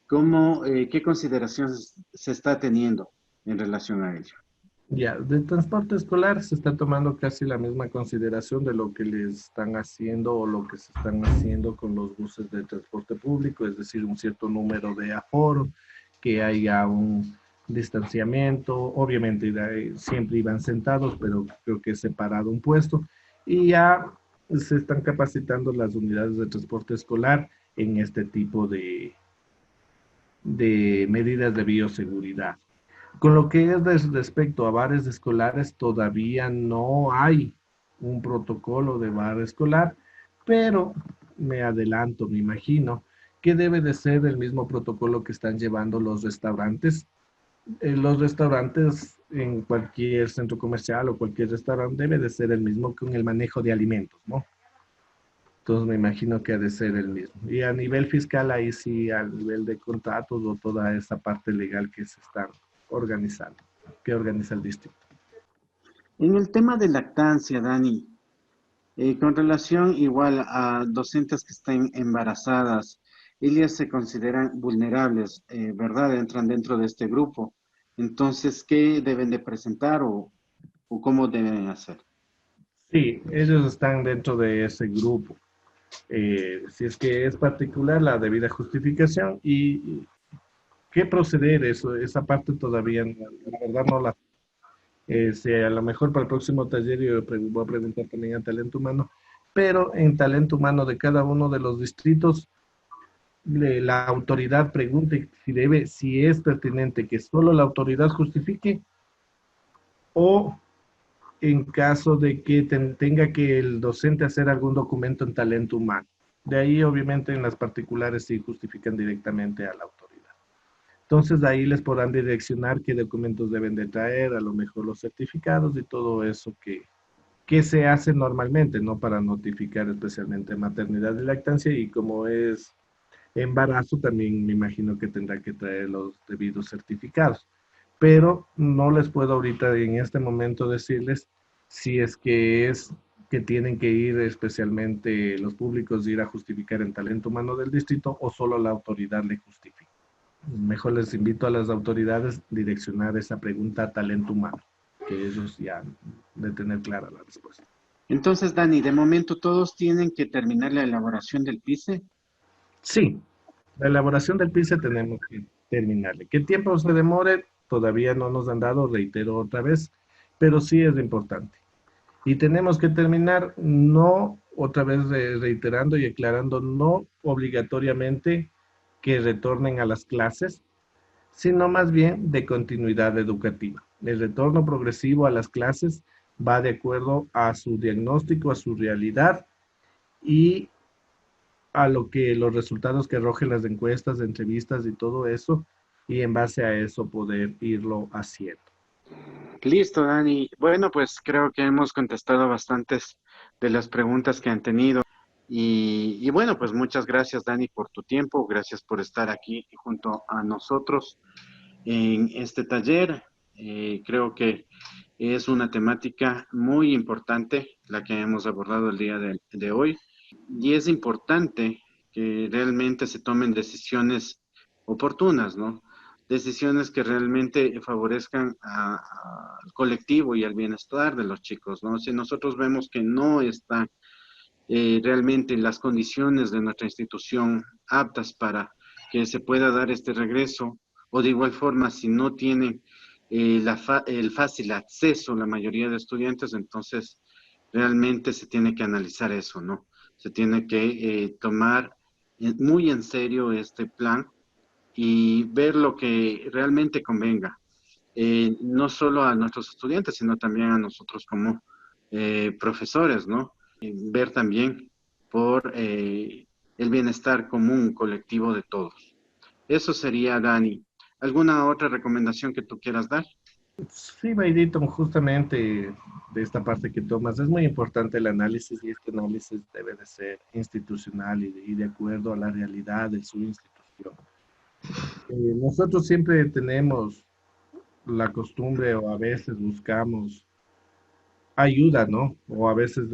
¿qué consideraciones se está teniendo en relación a ello? Ya, de transporte escolar se está tomando casi la misma consideración de lo que les están haciendo o lo que se están haciendo con los buses de transporte público, es decir, un cierto número de aforo, que haya un distanciamiento, obviamente siempre iban sentados, pero creo que es separado un puesto, y ya se están capacitando las unidades de transporte escolar en este tipo de medidas de bioseguridad. Con lo que es respecto a bares escolares, todavía no hay un protocolo de bar escolar, pero me adelanto, me imagino, que debe de ser el mismo protocolo que están llevando los restaurantes. Los restaurantes en cualquier centro comercial o cualquier restaurante debe de ser el mismo con el manejo de alimentos, ¿no? Entonces me imagino que ha de ser el mismo. Y a nivel fiscal, ahí sí, a nivel de contratos o toda esa parte legal que se está organizando, que organiza el distrito. En el tema de lactancia, Dani, con relación igual a docentes que estén embarazadas, ellas se consideran vulnerables, ¿verdad? Entran dentro de este grupo. Entonces, ¿qué deben de presentar o cómo deben hacer? Sí, ellos están dentro de ese grupo. Si es que es particular, la debida justificación y qué proceder, esa parte todavía, la verdad no la. Si a lo mejor para el próximo taller yo voy a preguntar también a talento humano, pero en talento humano de cada uno de los distritos, la autoridad pregunte si es pertinente que solo la autoridad justifique o en caso de que tenga que el docente hacer algún documento en talento humano. De ahí, obviamente, en las particulares sí justifican directamente a la autoridad. Entonces, de ahí les podrán direccionar qué documentos deben de traer, a lo mejor los certificados y todo eso que se hace normalmente, ¿no? Para notificar especialmente maternidad y lactancia, y como es embarazo, también me imagino que tendrá que traer los debidos certificados. Pero no les puedo ahorita en este momento decirles si es que es que tienen que ir especialmente los públicos, ir a justificar en talento humano del distrito o solo la autoridad le justifica. Mejor les invito a las autoridades direccionar esa pregunta a talento humano, que ellos ya de tener clara la respuesta. Entonces, Dani, de momento todos tienen que terminar la elaboración del PICE. Sí, la elaboración del PICE tenemos que terminarle. ¿Qué tiempo se demore? Todavía no nos han dado, reitero otra vez, pero sí es importante. Y tenemos que terminar, no, otra vez reiterando y aclarando, no obligatoriamente que retornen a las clases, sino más bien de continuidad educativa. El retorno progresivo a las clases va de acuerdo a su diagnóstico, a su realidad y a lo que los resultados que arrojen las encuestas, entrevistas y todo eso, y en base a eso poder irlo haciendo. Listo, Dani. Bueno, pues creo que hemos contestado bastantes de las preguntas que han tenido. Y bueno, pues muchas gracias, Dani, por tu tiempo. Gracias por estar aquí junto a nosotros en este taller. Creo que es una temática muy importante la que hemos abordado el día de hoy. Y es importante que realmente se tomen decisiones oportunas, ¿no? Decisiones que realmente favorezcan al colectivo y al bienestar de los chicos, ¿no? Si nosotros vemos que no están realmente las condiciones de nuestra institución aptas para que se pueda dar este regreso, o de igual forma, si no tienen el fácil acceso la mayoría de estudiantes, entonces realmente se tiene que analizar eso, ¿no? Se tiene que tomar muy en serio este plan y ver lo que realmente convenga, no solo a nuestros estudiantes, sino también a nosotros como profesores, ¿no? Ver también por el bienestar común, colectivo de todos. Eso sería, Dani. ¿Alguna otra recomendación que tú quieras dar? Sí, Baidito, justamente de esta parte que tomas, es muy importante el análisis y este análisis debe de ser institucional y de acuerdo a la realidad de su institución. Nosotros siempre tenemos la costumbre o a veces buscamos ayuda, ¿no? O a veces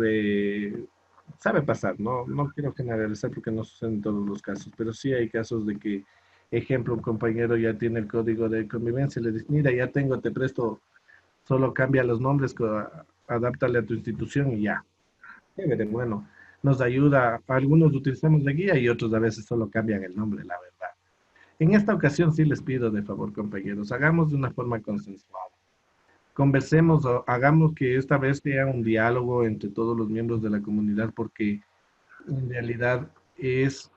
sabe pasar, ¿no? No quiero generalizar porque no sucede en todos los casos, pero sí hay casos de que, ejemplo, un compañero ya tiene el código de convivencia y le dice, mira, ya tengo, te presto, solo cambia los nombres, adáptale a tu institución y ya. Chévere, bueno, nos ayuda, algunos utilizamos la guía y otros a veces solo cambian el nombre, la verdad. En esta ocasión sí les pido de favor, compañeros, hagamos de una forma consensuada. Conversemos, hagamos que esta vez sea un diálogo entre todos los miembros de la comunidad, porque en realidad es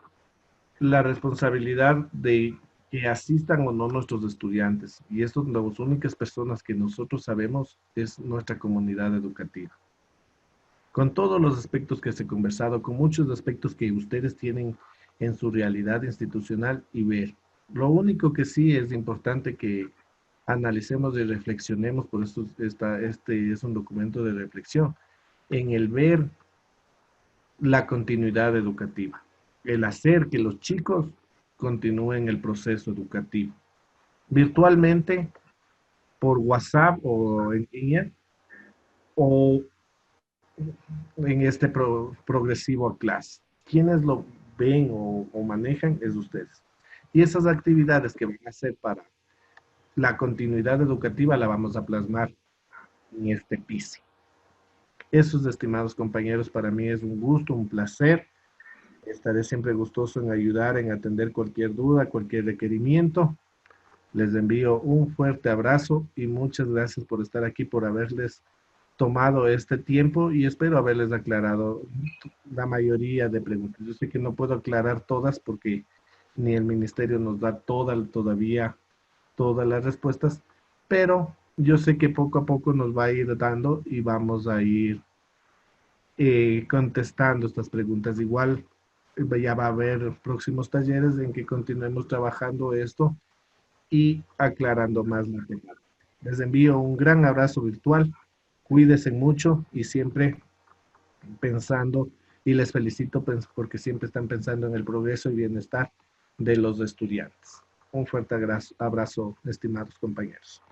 la responsabilidad de que asistan o no nuestros estudiantes. Y estas son las únicas personas que nosotros sabemos es nuestra comunidad educativa. Con todos los aspectos que se han conversado, con muchos aspectos que ustedes tienen en su realidad institucional y ver. Lo único que sí es importante que analicemos y reflexionemos, por eso este es un documento de reflexión, en el ver la continuidad educativa, el hacer que los chicos continúen el proceso educativo, virtualmente, por WhatsApp o en línea, o en este progresivo a clase. Quienes lo ven o manejan es ustedes. Y esas actividades que van a hacer para la continuidad educativa la vamos a plasmar en este PICE. Eso, estimados compañeros, para mí es un gusto, un placer. Estaré siempre gustoso en ayudar, en atender cualquier duda, cualquier requerimiento. Les envío un fuerte abrazo y muchas gracias por estar aquí, por haberles tomado este tiempo y espero haberles aclarado la mayoría de preguntas. Yo sé que no puedo aclarar todas porque ni el ministerio nos da todavía todas las respuestas, pero yo sé que poco a poco nos va a ir dando y vamos a ir contestando estas preguntas. Igual ya va a haber próximos talleres en que continuemos trabajando esto y aclarando más la temática. Les envío un gran abrazo virtual, cuídense mucho y siempre pensando, y les felicito porque siempre están pensando en el progreso y bienestar de los estudiantes. Un fuerte abrazo, estimados compañeros.